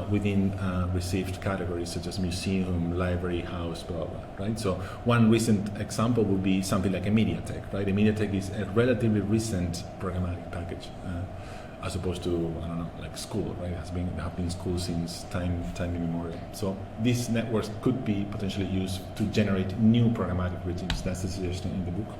within received categories such as museum, library, house, blah, blah, right? So one recent example would be something like a MediaTek, right? A MediaTek is a relatively recent programmatic package, as opposed to, I don't know, like school, right? It have been school since time immemorial. So these networks could be potentially used to generate new programmatic regimes. That's the suggestion in the book.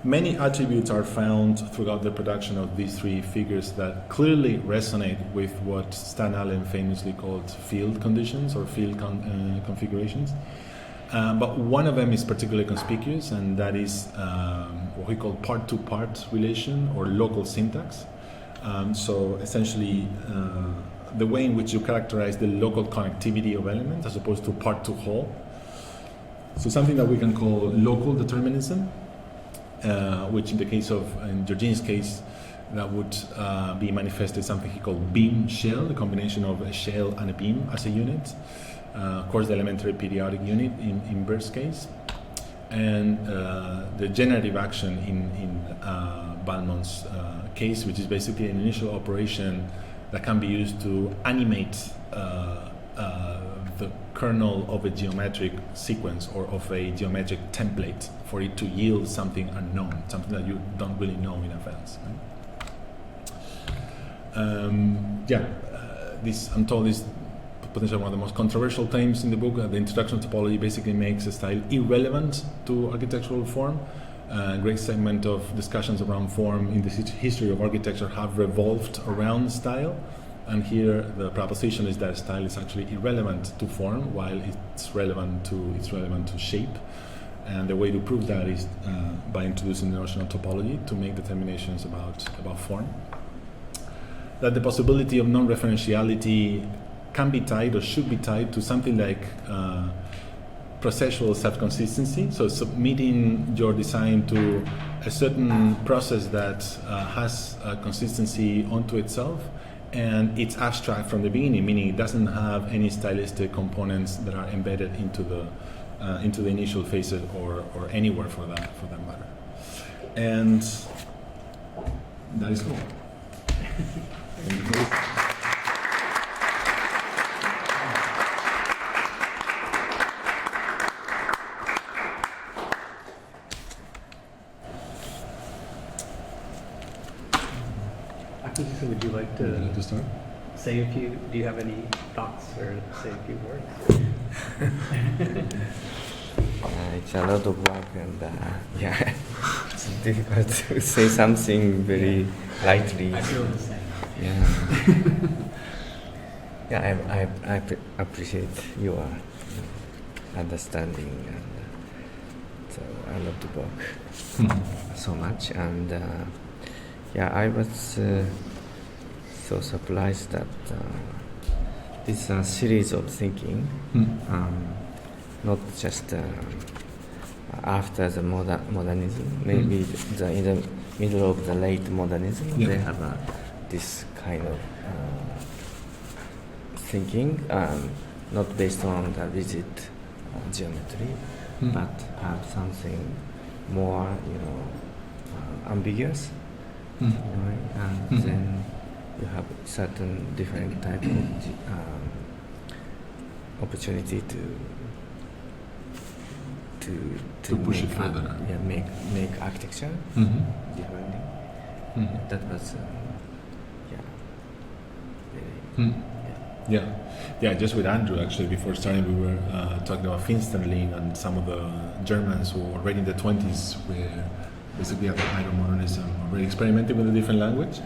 Many attributes are found throughout the production of these three figures that clearly resonate with what Stan Allen famously called field conditions or field configurations. But one of them is particularly conspicuous, and that is what we call part-to-part relation or local syntax. So essentially, the way in which you characterize the local connectivity of elements as opposed to part-to-whole. So something that we can call local determinism, which in the case of, in Giorgini's case, that would be manifested something he called beam shell, the combination of a shell and a beam as a unit. Of course, the elementary periodic unit in Burt's case. And the generative action in Balmond's case, which is basically an initial operation that can be used to animate the kernel of a geometric sequence or of a geometric template for it to yield something unknown, something that you don't really know in advance. Right? I'm told this potentially one of the most controversial claims in the book. The introduction to topology basically makes a style irrelevant to architectural form. A great segment of discussions around form in the history of architecture have revolved around style. And here the proposition is that style is actually irrelevant to form, while it's relevant to shape. And the way to prove that is by introducing the notion of topology to make determinations about form. That the possibility of non-referentiality can be tied or should be tied to something like processual self-consistency. So submitting your design to a certain process that has consistency onto itself, and it's abstract from the beginning, meaning it doesn't have any stylistic components that are embedded into the initial phases or anywhere for that matter. And that is all. Akihisa, would you like to start? say a few? Do you have any thoughts or say a few words? It's a lot of work, and it's difficult to say something very lightly. I feel the same. I appreciate your understanding, and so I love the book so much, and I was so surprised that this is a series of thinking, not just after the modernism, maybe in the middle of the late modernism, they have this kind of thinking, not based on the rigid geometry, but have something more, ambiguous. And then you have certain different type of opportunity to push it further. Make architecture differently. That was just with Andrew, actually, before starting, we were talking about Finsterling and some of the Germans who already in the 20s were basically at the height of modernism, already experimenting with a different language.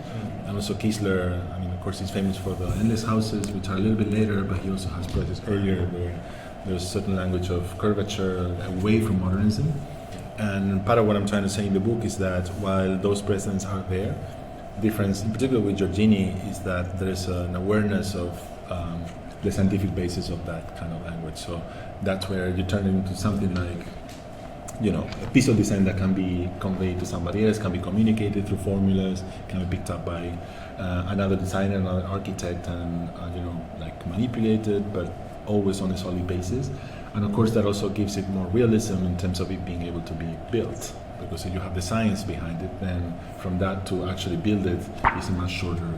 And also Kiesler, of course, he's famous for the endless houses, which are a little bit later, but he also has projects earlier where there's a certain language of curvature away from modernism. And part of what I'm trying to say in the book is that while those precedents are there, difference, in particular with Giorgini, is that there is an awareness of the scientific basis of that kind of language. So that's where you turn it into something like, a piece of design that can be conveyed to somebody else, can be communicated through formulas, can be picked up by another designer, another architect, and manipulated, but always on a solid basis. And of course, that also gives it more realism in terms of it being able to be built. Because if you have the science behind it, then from that to actually build it is a much shorter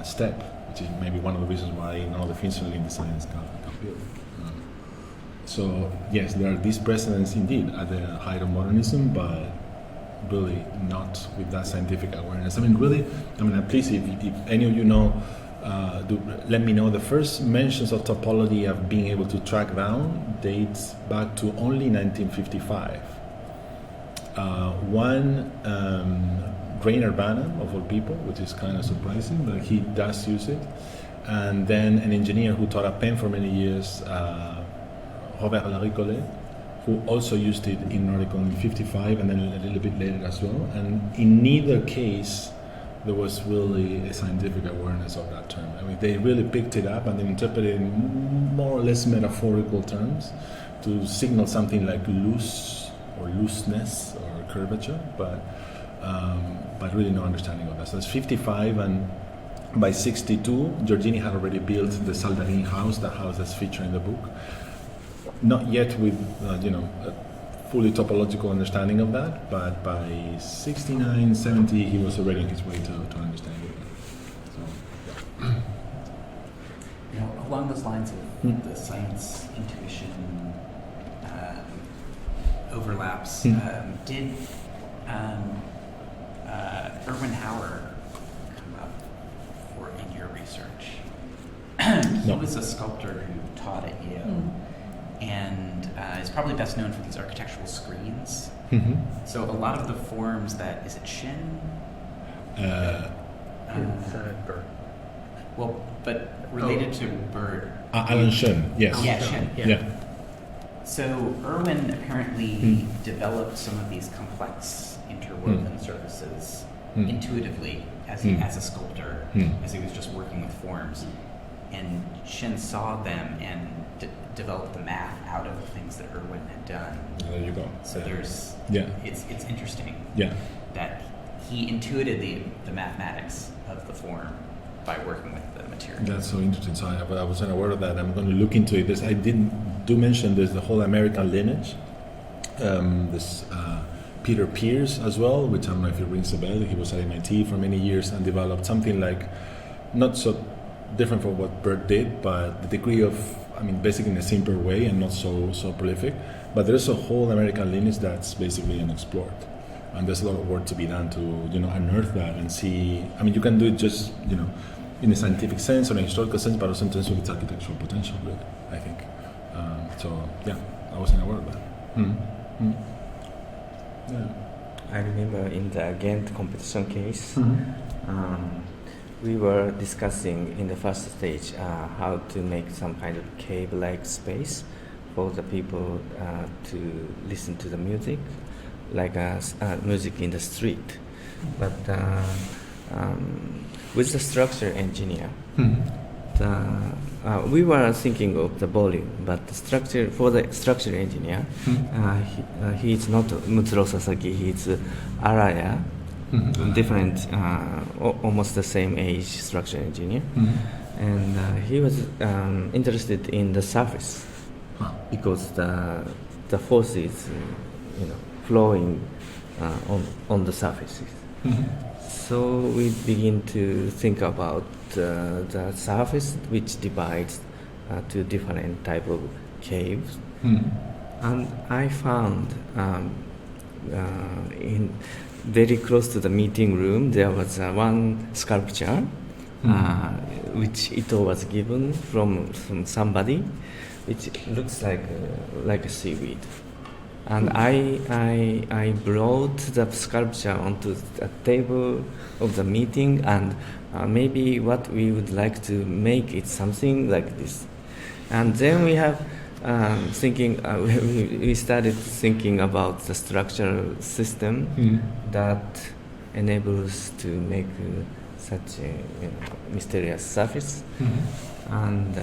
step. which is maybe one of the reasons why none of the things in the science got built. So yes, there are these precedents indeed at the height of modernism, but really not with that scientific awareness. I mean, really, please, if any of you know, let me know. The first mentions of topology of being able to track down dates back to only 1955. One Rainer Banham, of all people, which is kind of surprising, but he does use it. And then an engineer who taught at Penn for many years, Robert Laricollet, who also used it in an article in 55 and then a little bit later as well. And in neither case, there was really a scientific awareness of that term. I mean, they really picked it up and then interpreted it in more or less metaphorical terms to signal something like loose or looseness or curvature, but really no understanding of that. So it's 55, and by 62, Giorgini had already built the Saldarini house, the house that's featured in the book. Not yet with, a fully topological understanding of that, but by 69, 70, he was already on his way to understand it. So, yeah. Along those lines of the science intuition overlaps, did Erwin Hauer come up in your research? He No. was a sculptor who taught at Yale. And is probably best known for these architectural screens. Mm-hmm. So a lot of the forms that, is it Shin? It's Burt. Well, but related to Burt. Alan Shen, yes. Yeah, Shin. Yeah. So Erwin apparently developed some of these complex interwoven surfaces intuitively as a sculptor, as he was just working with forms. And Shin saw them and developed the math out of the things that Erwin had done. There you go. So there's, Yeah. it's interesting Yeah. that he intuited the mathematics of the form by working with the material. That's so interesting. So I wasn't aware of that. I'm going to look into it. I do mention there's the whole American lineage. This Peter Pierce as well, which I don't know if it rings a bell. He was at MIT for many years and developed something like, not so different from what Burt did, but the degree of, basically in a simpler way and not so prolific. But there's a whole American lineage that's basically unexplored. And there's a lot of work to be done to, unearth that and see. You can do it just, in a scientific sense or in a historical sense, but also in terms of its architectural potential, really, I think. I wasn't aware of that. Yeah. I remember in the Ghent competition case, we were discussing in the first stage how to make some kind of cave-like space for the people to listen to the music, like music in the street. But with the structure engineer, we were thinking of the volume, but the structure for the structure engineer, he is not Mutsuro Sasaki, he is Araya. Different, almost the same age structure engineer, and he was interested in the surface because the force is, flowing on the surfaces. So we begin to think about the surface which divides to different type of caves, and I found in very close to the meeting room, there was one sculpture which Ito was given from somebody, which looks like a seaweed. And I brought the sculpture onto the table of the meeting, and maybe what we would like to make it something like this. And then we have we started thinking about the structural system that enables to make such a mysterious surface, and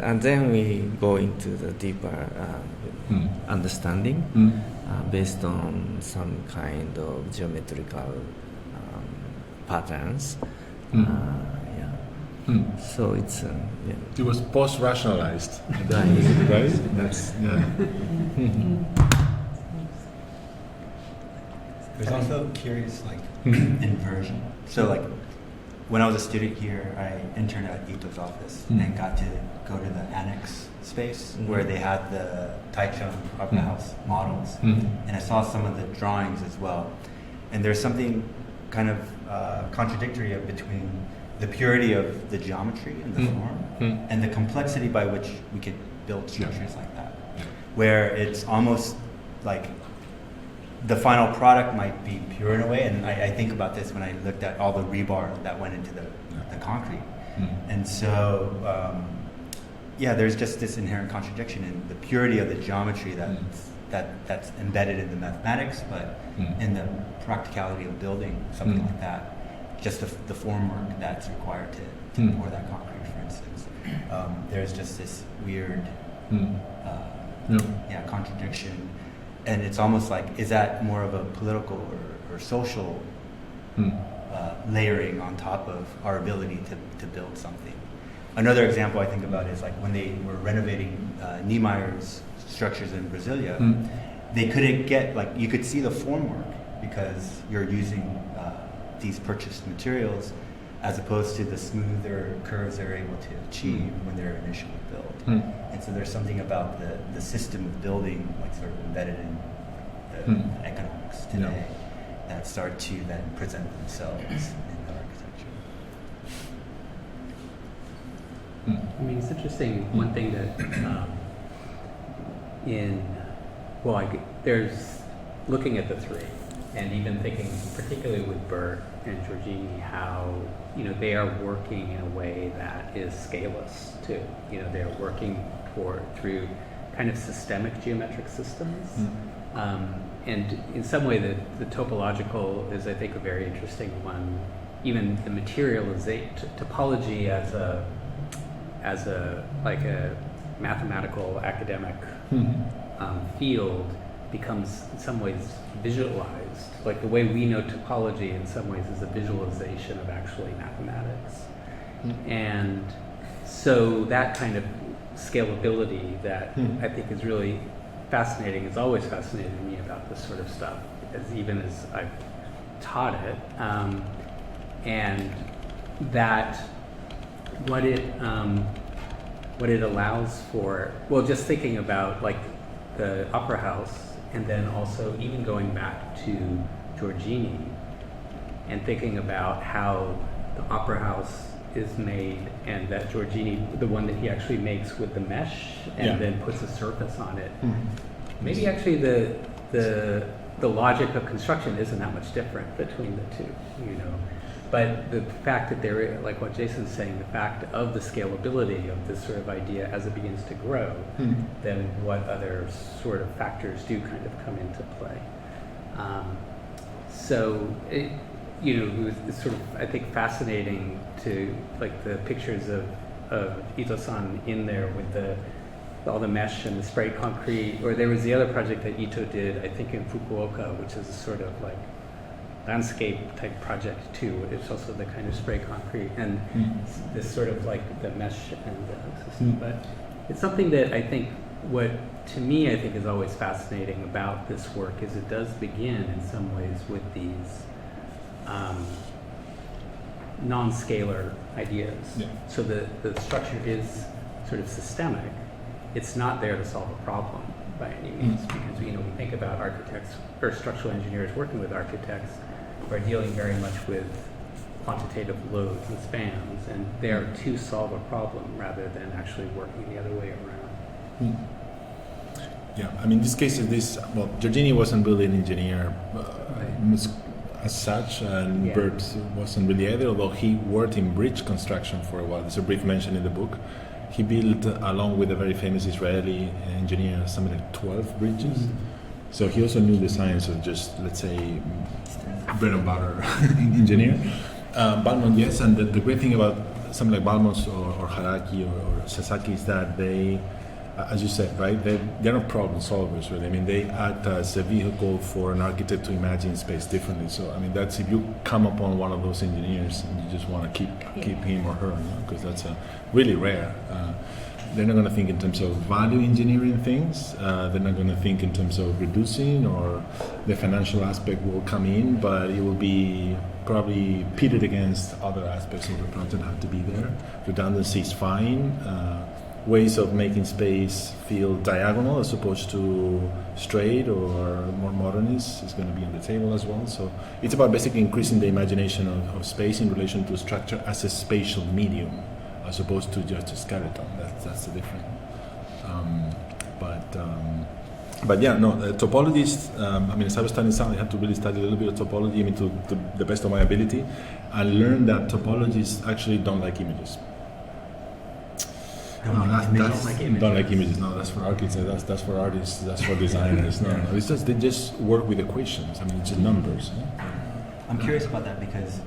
and then we go into the deeper understanding based on some kind of geometrical patterns. So it's It was post-rationalized, Right. right? That's There's also curious inversion. So when I was a student here, I interned at Ito's office and got to go to the annex space where they had the Taichung opera house models, and I saw some of the drawings as well. And there's something kind of contradictory between the purity of the geometry and the form and the complexity by which we could build structures like that, where it's almost like the final product might be pure in a way. And I think about this when I looked at all the rebar that went into the concrete. And so, there's just this inherent contradiction in the purity of the geometry that's embedded in the mathematics, but in the practicality of building something like that, just the formwork that's required to pour that concrete, for instance. There's just this weird contradiction. And it's almost like, is that more of a political or social layering on top of our ability to build something? Another example I think about is like when they were renovating Niemeyer's structures in Brasilia, they couldn't get, like, you could see the formwork because you're using these purchased materials as opposed to the smoother curves they're able to achieve when they're initially built. And so there's something about the system of building, like sort of embedded in the economics today, that start to then present themselves in the architecture. I mean, it's interesting. One thing that there's looking at the three, and even thinking particularly with Burt and Giorgini, how they are working in a way that is scaleless too. They're working through kind of systemic geometric systems, and in some way the topological is, I think, a very interesting one. Even the topology as a like a mathematical academic field becomes in some ways visualized. Like the way we know topology in some ways is a visualization of actually mathematics. And so that kind of scalability that I think is really fascinating, has always fascinated me about this sort of stuff, even as I've taught it. And that what it allows for, well, just thinking about like the opera house, and then also even going back to Giorgini and thinking about how the opera house is made, and that Giorgini, the one that he actually makes with the mesh and then puts a surface on it. Maybe actually the logic of construction isn't that much different between the two, But the fact that there, like what Jason's saying, the fact of the scalability of this sort of idea as it begins to grow, then what other sort of factors do kind of come into play. It's sort of, I think, fascinating to like the pictures of Ito-san in there with all the mesh and the spray concrete. Or there was the other project that Ito did, I think, in Fukuoka, which is a sort of like landscape type project too. It's also the kind of spray concrete and this sort of like the mesh and the system. But it's something that I think, what to me I think is always fascinating about this work is it does begin in some ways with these non-scalar ideas. So the structure is sort of systemic. It's not there to solve a problem by any means, because we think about architects or structural engineers working with architects are dealing very much with quantitative loads and spans, and they are to solve a problem rather than actually working the other way around. Yeah, I mean, this case is Giorgini wasn't really an engineer as such, and Burt wasn't really either, although he worked in bridge construction for a while. There's a brief mention in the book. He built, along with a very famous Israeli engineer, something like 12 bridges. So he also knew the science of just, let's say, bread and butter engineer. Balmond, yes, and the great thing about something like Balmond or Haraki or Sasaki is that they, as you said, right, they're not problem solvers, really. I mean, they act as a vehicle for an architect to imagine space differently. So, I mean, that's if you come upon one of those engineers and you just want to keep him or her, because that's really rare. They're not going to think in terms of value engineering things. They're not going to think in terms of reducing, or the financial aspect will come in, but it will be probably pitted against other aspects of the project have to be there. Redundancy is fine. Ways of making space feel diagonal as opposed to straight or more modernist is going to be on the table as well. So it's about basically increasing the imagination of space in relation to structure as a spatial medium as opposed to just a skeleton. That's the difference. But yeah, no, topologies, I mean, as I was studying sound, I had to really study a little bit of topology, I mean, to the best of my ability, and learn that topologies actually don't like images. Don't like images. Don't like images. No, that's for architects. That's for artists. That's for designers. No, it's just they just work with equations. I mean, it's just numbers. I'm curious about that because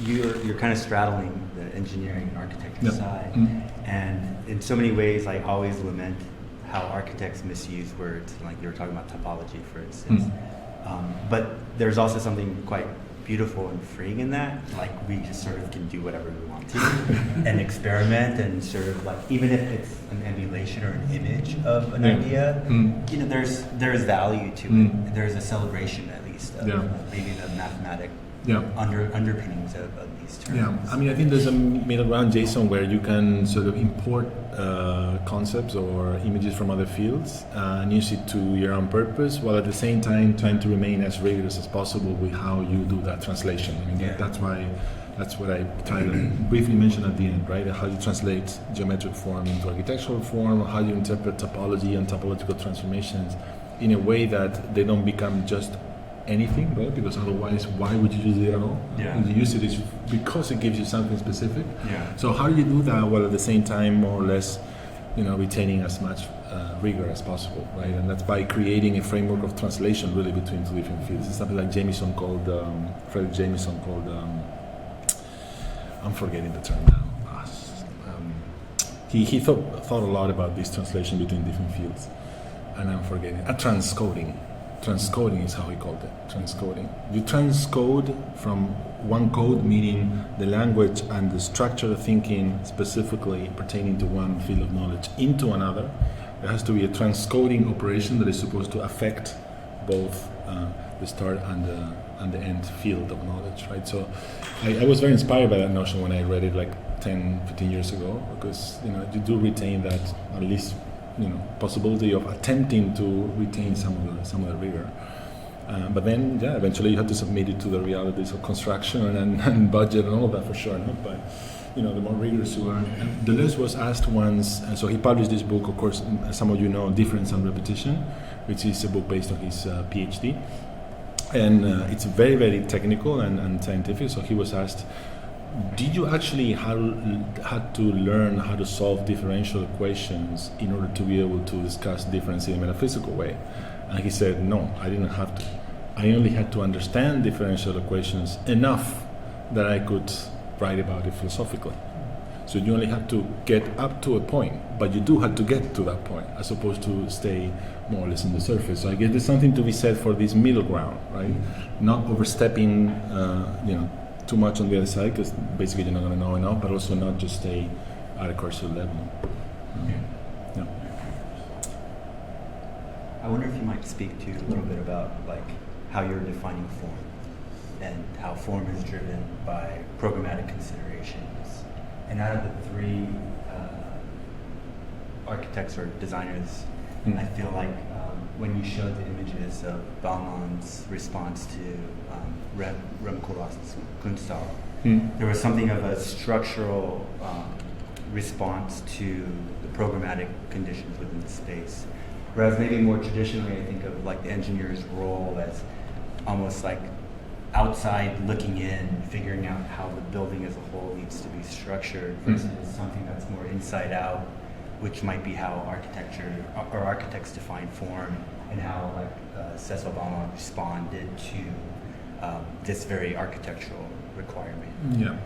you're kind of straddling the engineering and architecture side, and in so many ways, I always lament how architects misuse words. Like you were talking about topology, for instance. But there's also something quite beautiful and freeing in that. Like we just sort of can do whatever we want to and experiment and sort of like, even if it's an emulation or an image of an idea, you know, there's value to it. There's a celebration at least of maybe the mathematic underpinnings of these terms. Yeah, I mean, I think there's a middle ground JSON where you can sort of import concepts or images from other fields and use it to your own purpose, while at the same time trying to remain as rigorous as possible with how you do that translation. I mean, that's what I try to briefly mention at the end, right? How you translate geometric form into architectural form, how you interpret topology and topological transformations in a way that they don't become just anything, right? Because otherwise, why would you use it at all? And you use it is because it gives you something specific. So how do you do that while at the same time more or less, you know, retaining as much rigor as possible, right? And that's by creating a framework of translation really between two different fields. It's something like Frederick Jameson called, I'm forgetting the term now. He thought a lot about this translation between different fields, and I'm forgetting. Transcoding. Transcoding is how he called it. Transcoding. You transcode from one code, meaning the language and the structure of thinking specifically pertaining to one field of knowledge, into another. There has to be a transcoding operation that is supposed to affect both the start and the end field of knowledge, right? So I was very inspired by that notion when I read it like 10, 15 years ago, because, you know, you do retain that, at least, you know, possibility of attempting to retain some of the rigor, but then eventually you have to submit it to the realities of construction and budget and all of that, for sure. No? But you know, the more rigorous you are. And Deleuze was asked once, so he published this book, of course, as some of you know, Difference and Repetition, which is a book based on his PhD, and it's very, very technical and scientific. So he was asked, did you actually had to learn how to solve differential equations in order to be able to discuss difference in a metaphysical way? And he said, no, I didn't have to. I only had to understand differential equations enough that I could write about it philosophically. So you only have to get up to a point, but you do have to get to that point, as opposed to stay more or less on the surface. So I guess there's something to be said for this middle ground, right? Not overstepping, too much on the other side, because basically you're not going to know enough, but also not just stay at a cursory level. I wonder if you might speak to a little bit about like how you're defining form and how form is driven by programmatic considerations. And out of the three architects or designers, I feel like when you showed the images of Balmond's response to Rem Koolhaas's Kunsthal, there was something of a structural response to the programmatic conditions within the space. Whereas maybe more traditionally, I think of like the engineer's role as almost like outside looking in, figuring out how the building as a whole needs to be structured, versus something that's more inside out, which might be how architecture or architects define form, and how like Cecil Balmond responded to this very architectural requirement. Yeah,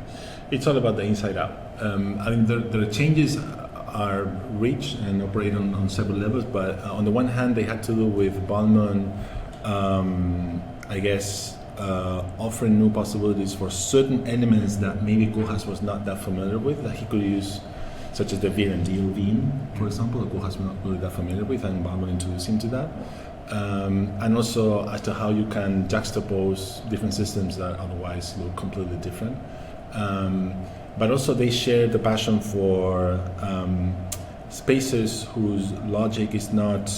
it's all about the inside out. I mean, the changes are rich and operate on several levels, but on the one hand, they had to do with Balmond, I guess, offering new possibilities for certain elements that maybe Koolhaas was not that familiar with, that he could use such as the Vir and Deal Veen, for example, that Kuha's not really that familiar with, and Balmond introduced him to that. And also as to how you can juxtapose different systems that otherwise look completely different. But also they share the passion for spaces whose logic is not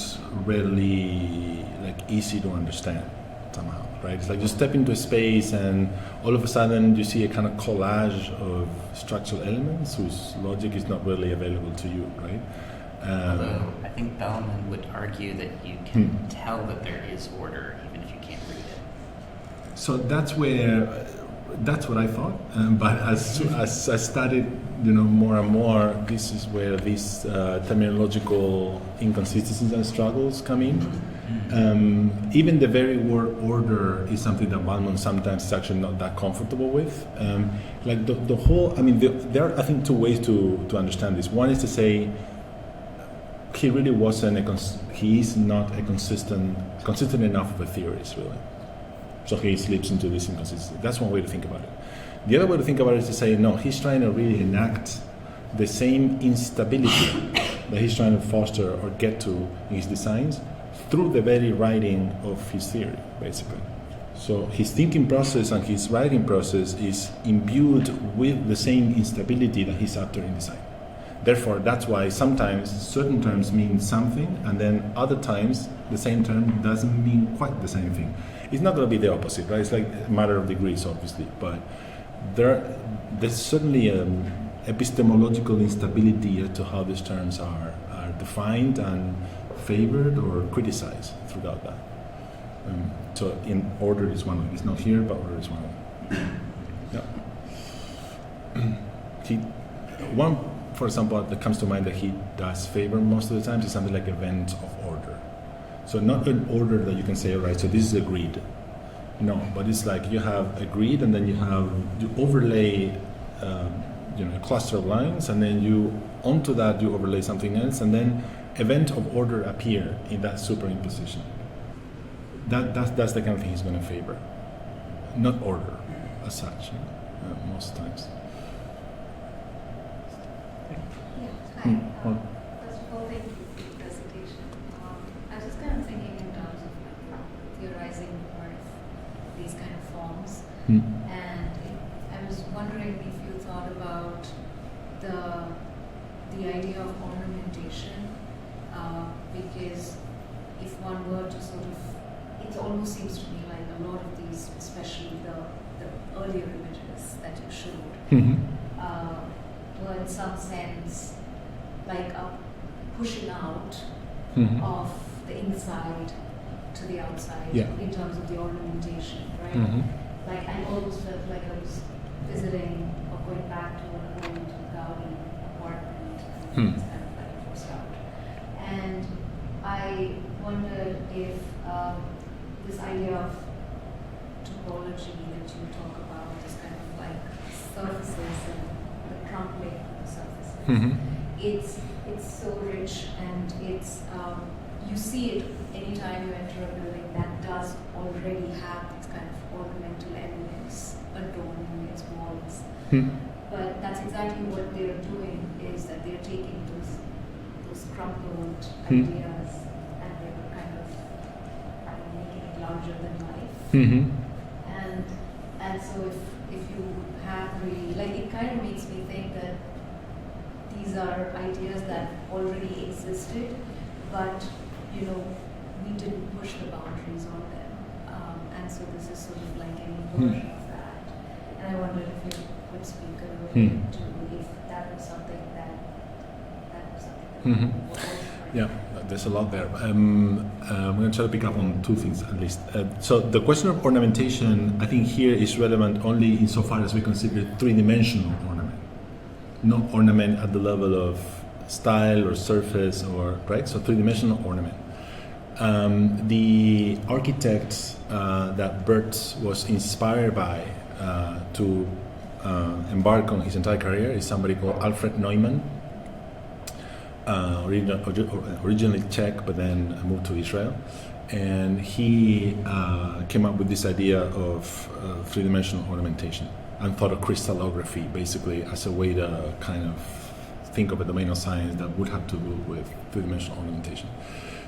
really like easy to understand somehow, right? It's like you step into a space and all of a sudden you see a kind of collage of structural elements whose logic is not really available to you, right? Although I think Balmond would argue that you can tell that there is order even if you can't read it. So that's what I thought. But as I studied, more and more, this is where these terminological inconsistencies and struggles come in. Even the very word order is something that Balmond sometimes is actually not that comfortable with. Like the whole, there are, I think, two ways to understand this. One is to say he really wasn't he is not a consistent enough of a theorist, really. So he slips into this inconsistency. That's one way to think about it. The other way to think about it is to say, no, he's trying to really enact the same instability that he's trying to foster or get to in his designs through the very writing of his theory, basically. So his thinking process and his writing process is imbued with the same instability that he's after in design. Therefore, that's why sometimes certain terms mean something, and then other times the same term doesn't mean quite the same thing. It's not going to be the opposite, right? It's like a matter of degrees, obviously, but there's certainly epistemological instability as to how these terms are defined and favored or criticized throughout that. So in order is one of them. It's not here, but order is one of them. Yeah. One, for example, that comes to mind that he does favor most of the time is something like event of order. So not an order that you can say, all right, so this is a grid. No, but it's like you have a grid and then you overlay a cluster of lines, and then onto that you overlay something else, and then event of order appear in that superimposition. That's the kind of thing he's going to favor, not order as such, most times. Hi. First of all, thank you for the presentation. I was just kind of thinking in terms of theorizing or these kind of forms, and I was wondering if you thought about the idea of ornamentation, because if one were to sort of, it almost seems to me like a lot of these, especially the earlier images that you showed, were in some sense like a pushing out of the inside to the outside in terms of the ornamentation, right? Like I almost felt like I was visiting or going back to an old Gaudi apartment, and it's kind of like forced out. And I wondered if this idea of topology that you talk about is kind of like surfaces and the crumpling of the surfaces. It's so rich, and it's you see it anytime you enter a building that does already have these kind of ornamental elements adorning its walls. But that's exactly what they're doing, is that they're taking those crumpled ideas and they're kind of making it larger than life. And so if you have really, like, it kind of makes me think that these are ideas that already existed, but we didn't push the boundaries on them, and so this is sort of like an version of that. And I wondered if you could speak a little bit to if that was something that Yeah, there's a lot there. I'm going to try to pick up on two things at least. So the question of ornamentation, I think here is relevant only insofar as we consider three-dimensional ornament, not ornament at the level of style or surface or, right? So three-dimensional ornament. The architect that Burt was inspired by to embark on his entire career is somebody called Alfred Neumann. Originally Czech, but then moved to Israel, and he came up with this idea of three-dimensional ornamentation and thought of crystallography basically as a way to kind of think of a domain of science that would have to do with three-dimensional ornamentation.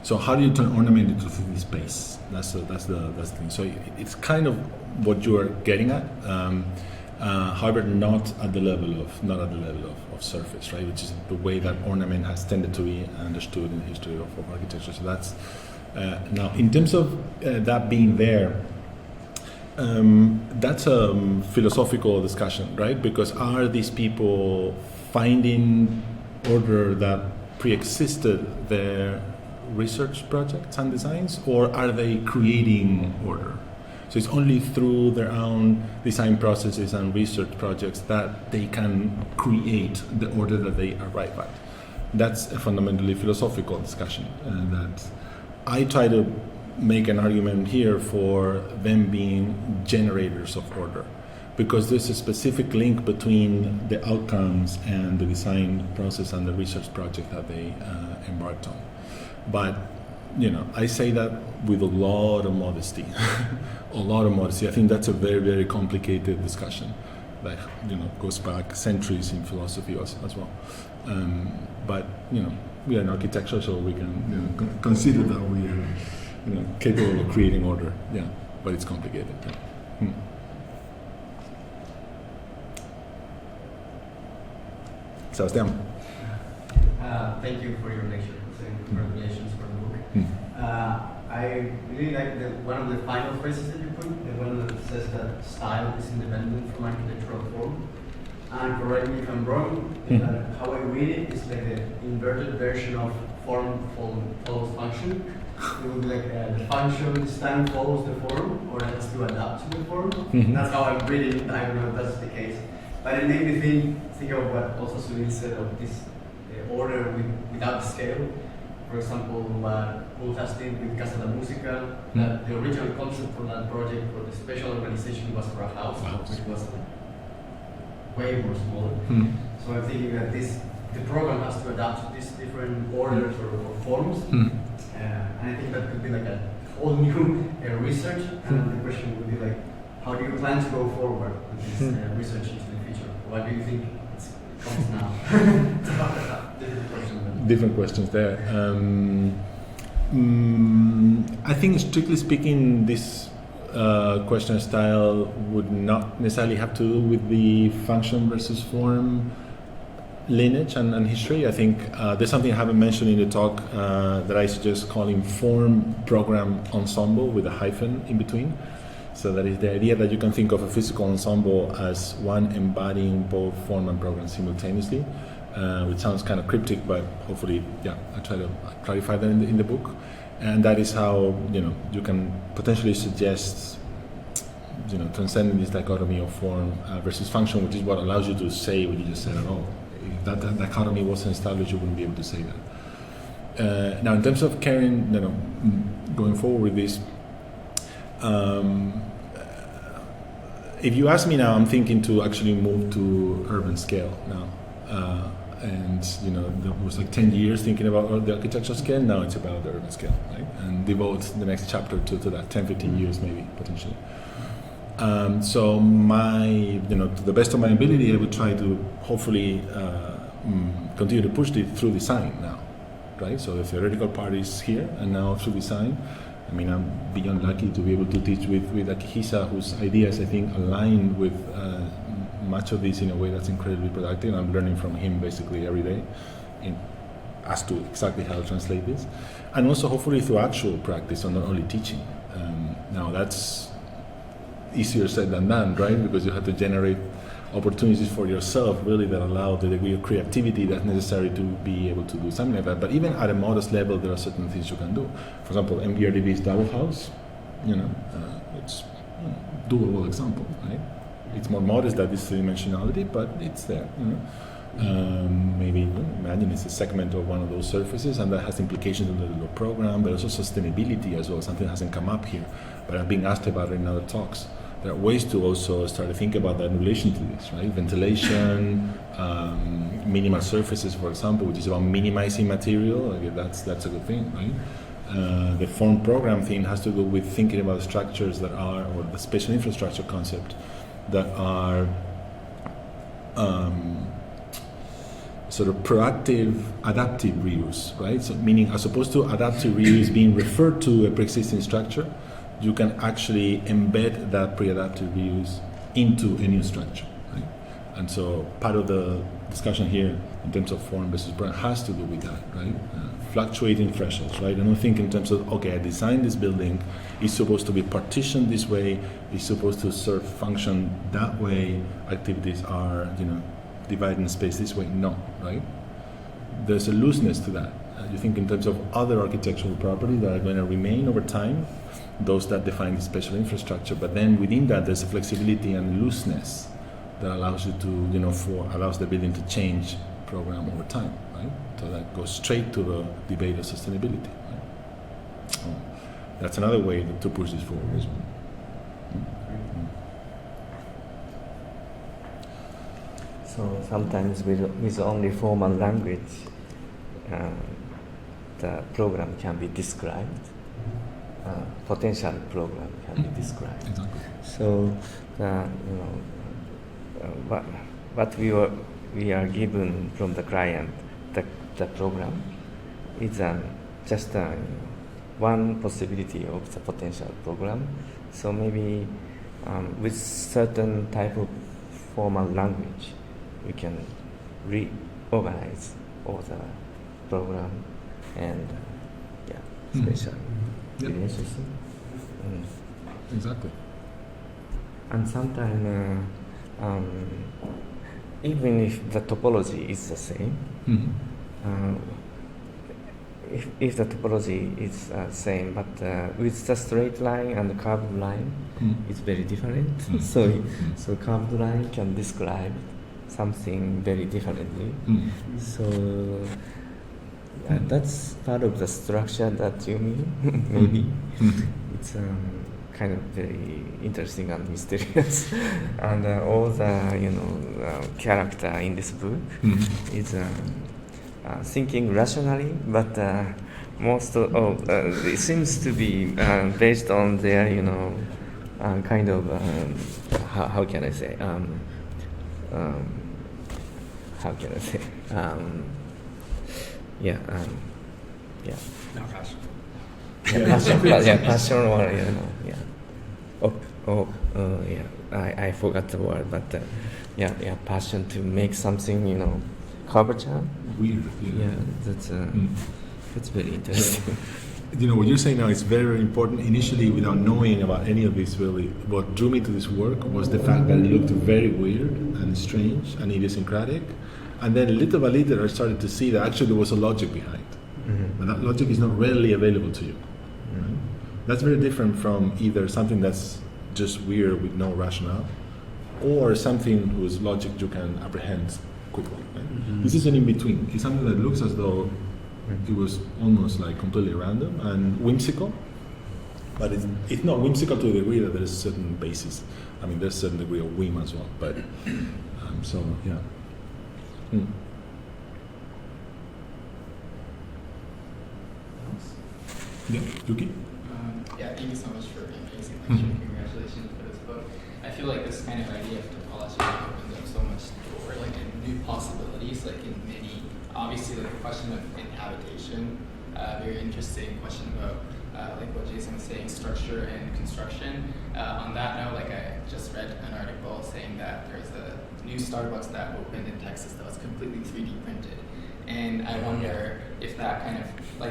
So how do you turn ornament into 3D space? That's the thing. So it's kind of what you are getting at, however, not at the level of surface, right? Which is the way that ornament has tended to be understood in the history of architecture. So that's now in terms of that being there. That's a philosophical discussion, right? Because are these people finding order that pre-existed their research projects and designs, or are they creating order? So it's only through their own design processes and research projects that they can create the order that they arrive at. That's a fundamentally philosophical discussion, and that I try to make an argument here for them being generators of order, because there's a specific link between the outcomes and the design process and the research project that they embarked on. But I say that with a lot of modesty. I think that's a very, very complicated discussion that goes back centuries in philosophy as well. But we are in architecture, so we can consider that we are capable of creating order. Yeah, but it's complicated. Yeah. Sebastián. Thank you for your lecture and congratulations for the book. I really like one of the final phrases that you put, the one that says that style is independent from architectural form. And correct me if I'm wrong, how I read it is like the inverted version of form follows function. It would be like the function this time follows the form, or it has to adapt to the form. That's how I'm reading it. I don't know if that's the case. But it made me think of what also Sunil said of this order without scale. For example, what Burt did with Casa da Musica, that the original concept for that project, for the spatial organization, was for a house, which was way more smaller. So I'm thinking that the program has to adapt to these different orders or forms. And I think that could be like a whole new research. And the question would be like, how do you plan to go forward with this research into the future? What do you think comes now? Different questions there. I think, strictly speaking, this question style would not necessarily have to do with the function versus form lineage and history. I think there's something I haven't mentioned in the talk that I suggest calling form program ensemble with a hyphen in between. So that is the idea that you can think of a physical ensemble as one embodying both form and program simultaneously, which sounds kind of cryptic, but hopefully, I try to clarify that in the book. And that is how you can potentially suggest transcending this dichotomy of form versus function, which is what allows you to say what you just said at all. If that dichotomy wasn't established, you wouldn't be able to say that. Now, in terms of carrying, going forward with this, if you ask me now, I'm thinking to actually move to urban scale now. And there was like 10 years thinking about the architectural scale. Now it's about the urban scale, right? And devote the next chapter to that, 10, 15 years maybe, potentially. So my, to the best of my ability, I would try to hopefully continue to push it through design now, right? So the theoretical part is here, and now through design. I mean, I'm beyond lucky to be able to teach with Akihisa, whose ideas, I think, align with much of this in a way that's incredibly productive. I'm learning from him basically every day as to exactly how to translate this. And also, hopefully, through actual practice and not only teaching. Now, that's easier said than done, right? Because you have to generate opportunities for yourself, really, that allow the degree of creativity that's necessary to be able to do something like that. But even at a modest level, there are certain things you can do. For example, MBRDB's double house, it's a doable example, right? It's more modest than this three-dimensionality, but it's there. Maybe imagine it's a segment of one of those surfaces, and that has implications on the little program, but also sustainability as well. Something hasn't come up here, but I'm being asked about it in other talks. There are ways to also start to think about that in relation to this, right? Ventilation, minimal surfaces, for example, which is about minimizing material. That's a good thing, right? The form program thing has to do with thinking about structures that are, or the spatial infrastructure concept, that are sort of proactive, adaptive reuse, right? So meaning, as opposed to adaptive reuse being referred to a pre-existing structure, you can actually embed that pre-adaptive reuse into a new structure, right? And so part of the discussion here in terms of form versus brand has to do with that, right? Fluctuating thresholds, right? I don't think in terms of, okay, I designed this building, it's supposed to be partitioned this way, it's supposed to serve function that way, activities are, dividing space this way. No, right? There's a looseness to that. You think in terms of other architectural properties that are going to remain over time, those that define the spatial infrastructure, but then within that there's a flexibility and looseness that allows you to, allows the building to change program over time, right? So that goes straight to the debate of sustainability, right? So that's another way to push this forward as well. So sometimes with only formal language, the program can be described. Potential program can be described. Exactly. So what we are given from the client, the program, is just one possibility of the potential program. So maybe with certain type of formal language, we can reorganize all the program and spatial relationship. Exactly. And sometimes, even if the topology is the same, if the topology is same, but with the straight line and the curved line, it's very different. So curved line can describe something very differently. So that's part of the structure that you mean. Maybe it's kind of very interesting and mysterious, and all the character in this book is thinking rationally, but it seems to be based on their kind of how can I say passion or I forgot the word, but passion to make something curvature. Weird. That's very interesting. What you're saying now is very, very important. Initially, without knowing about any of this, really, what drew me to this work was the fact that it looked very weird and strange and idiosyncratic. And then little by little, I started to see that actually there was a logic behind. And that logic is not readily available to you. Right? That's very different from either something that's just weird with no rationale, or something whose logic you can apprehend quickly. Right? This is an in-between. It's something that looks as though it was almost like completely random and whimsical, but it's not whimsical to the degree that there's a certain basis. I mean, there's a certain degree of whim as well, but Yeah, Yuki? Thank you so much for being amazing lecture. Congratulations for this book. I feel like this kind of idea of topology opens up so much for new possibilities, in many, obviously the question of inhabitation, very interesting question about what Jason was saying, structure and construction. On that note, I just read an article saying that there's a new Starbucks that opened in Texas that was completely 3D printed. And I wonder if that kind of,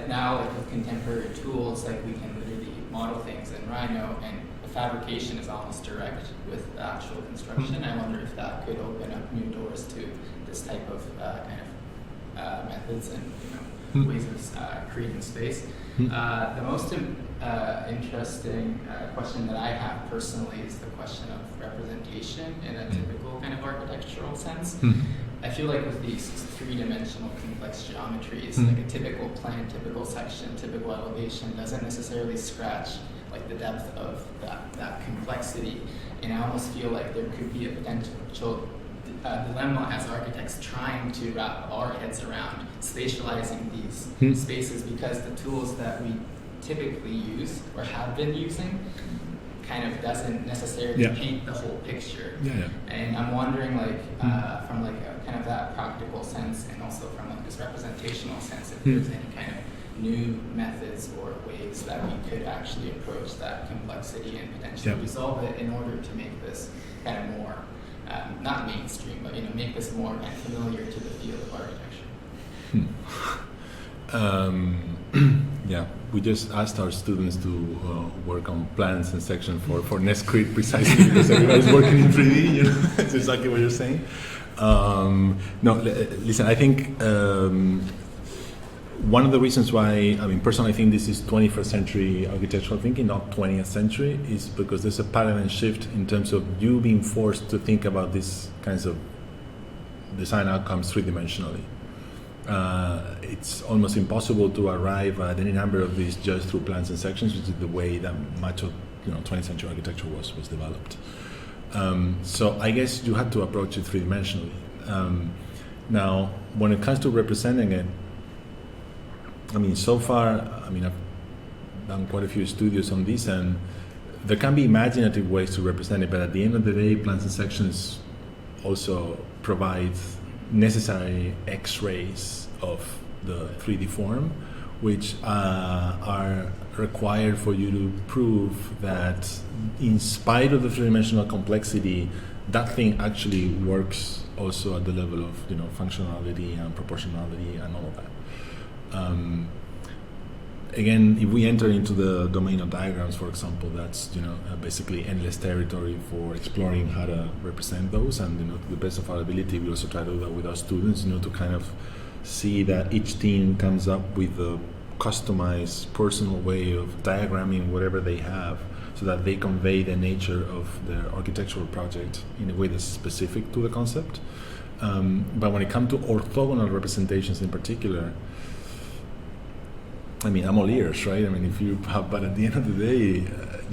now with contemporary tools, we can literally model things in Rhino, and the fabrication is almost direct with actual construction. I wonder if that could open up new doors to this type of methods and ways of creating space. The most interesting question that I have personally is the question of representation in a typical kind of architectural sense. I feel like with these three-dimensional complex geometries, a typical plan, typical section, typical elevation doesn't necessarily scratch the depth of that complexity. And I almost feel like there could be a potential dilemma as architects trying to wrap our heads around spatializing these spaces, because the tools that we typically use or have been using kind of doesn't necessarily Yeah. paint the whole picture. Yeah. And I'm wondering, like, from like a kind of that practical sense, and also from like this representational sense, if there's any kind of new methods or ways that we could actually approach that complexity and potentially resolve it in order to make this kind of more, not mainstream, but make this more kind of familiar to the field of architecture. Yeah, we just asked our students to work on plans and sections for Nescrit precisely because everybody's working in 3D. That's exactly what you're saying. Listen, I think one of the reasons why, personally, I think this is 21st century architectural thinking, not 20th century, is because there's a paradigm shift in terms of you being forced to think about these kinds of design outcomes three-dimensionally. It's almost impossible to arrive at any number of these just through plans and sections, which is the way that much of 20th century architecture was developed. So I guess you had to approach it three-dimensionally. Now, when it comes to representing it, so far, I've done quite a few studios on this, and there can be imaginative ways to represent it, but at the end of the day, plans and sections also provide necessary X-rays of the 3D form, which are required for you to prove that in spite of the three-dimensional complexity, that thing actually works also at the level of functionality and proportionality and all of that. Again, if we enter into the domain of diagrams, for example, that's basically endless territory for exploring how to represent those, and to the best of our ability, we also try to do that with our students, to kind of see that each team comes up with a customized, personal way of diagramming whatever they have, so that they convey the nature of their architectural project in a way that's specific to the concept. But when it comes to orthogonal representations in particular, I'm all ears, right? If you have, but at the end of the day,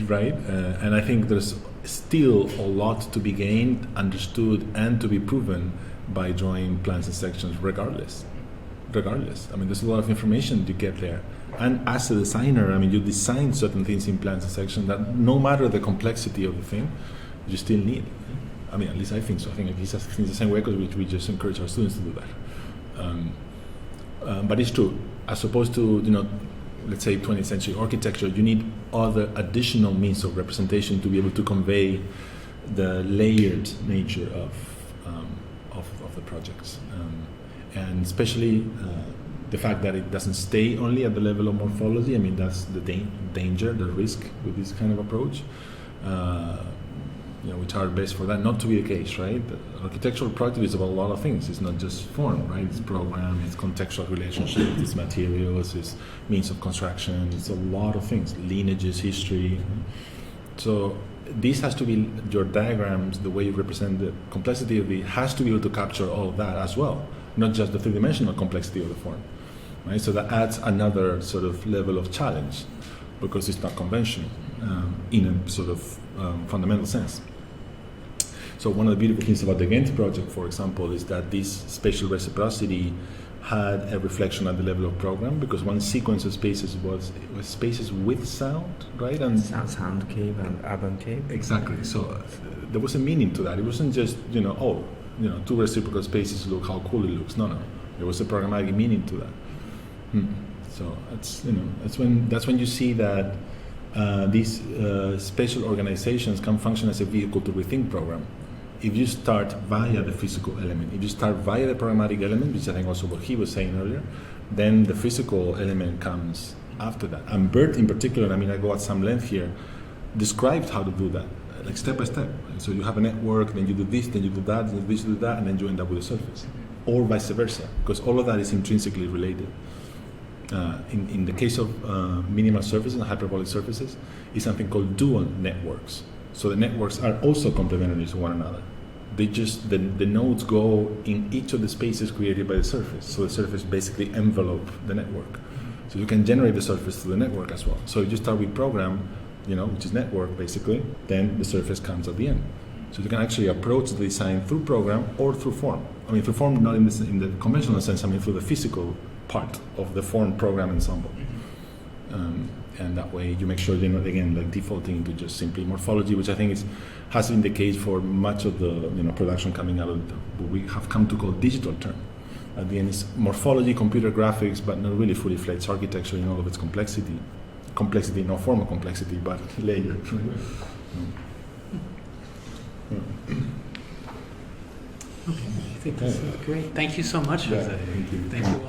right? And I think there's still a lot to be gained, understood, and to be proven by drawing plans and sections regardless. There's a lot of information to get there. And as a designer, you design certain things in plans and sections that no matter the complexity of the thing, you still need. At least I think so. I think Akihisa thinks the same way, because we just encourage our students to do that. But it's true. As opposed to, let's say 20th century architecture, you need other additional means of representation to be able to convey the layered nature of the projects. And especially the fact that it doesn't stay only at the level of morphology. That's the danger, the risk with this kind of approach. We try our best for that not to be the case, right? The architectural project is about a lot of things. It's not just form, right? It's program, it's contextual relationship, it's materials, it's means of construction, it's a lot of things, lineages, history. So this has to be, your diagrams, the way you represent the complexity of it, has to be able to capture all of that as well, not just the three-dimensional complexity of the form, right? So that adds another sort of level of challenge, because it's not conventional in a sort of fundamental sense. So one of the beautiful things about the Ghent project, for example, is that this spatial reciprocity had a reflection at the level of program, because one sequence of spaces was spaces with sound, right? And sound cave and urban cave. Exactly. So there was a meaning to that. It wasn't just two reciprocal spaces, look how cool it looks. No. There was a programmatic meaning to that. So that's when you see that these spatial organizations can function as a vehicle to rethink program. If you start via the physical element, if you start via the programmatic element, which I think also what he was saying earlier, then the physical element comes after that. And Burt in particular, I go at some length here, described how to do that, like step by step. So you have a network, then you do this, then you do that, then you do that, and then you end up with a surface. Or vice versa, because all of that is intrinsically related. In the case of minimal surfaces and hyperbolic surfaces, is something called dual networks. So the networks are also complementary to one another. They just, the nodes go in each of the spaces created by the surface. So the surface basically envelope the network. So you can generate the surface through the network as well. So if you start with program, which is network basically, then the surface comes at the end. So you can actually approach the design through program or through form. Through form not in the conventional sense, through the physical part of the form program ensemble. and that way you make sure you're not again like defaulting into just simply morphology, which I think has been the case for much of the production coming out of what we have come to call digital term. At the end, it's morphology, computer graphics, but not really fully fledged architecture in all of its complexity. Complexity, no form of complexity, but layer. Okay, I think this is great. Thank you so much, Jose. Thank you. Thank you.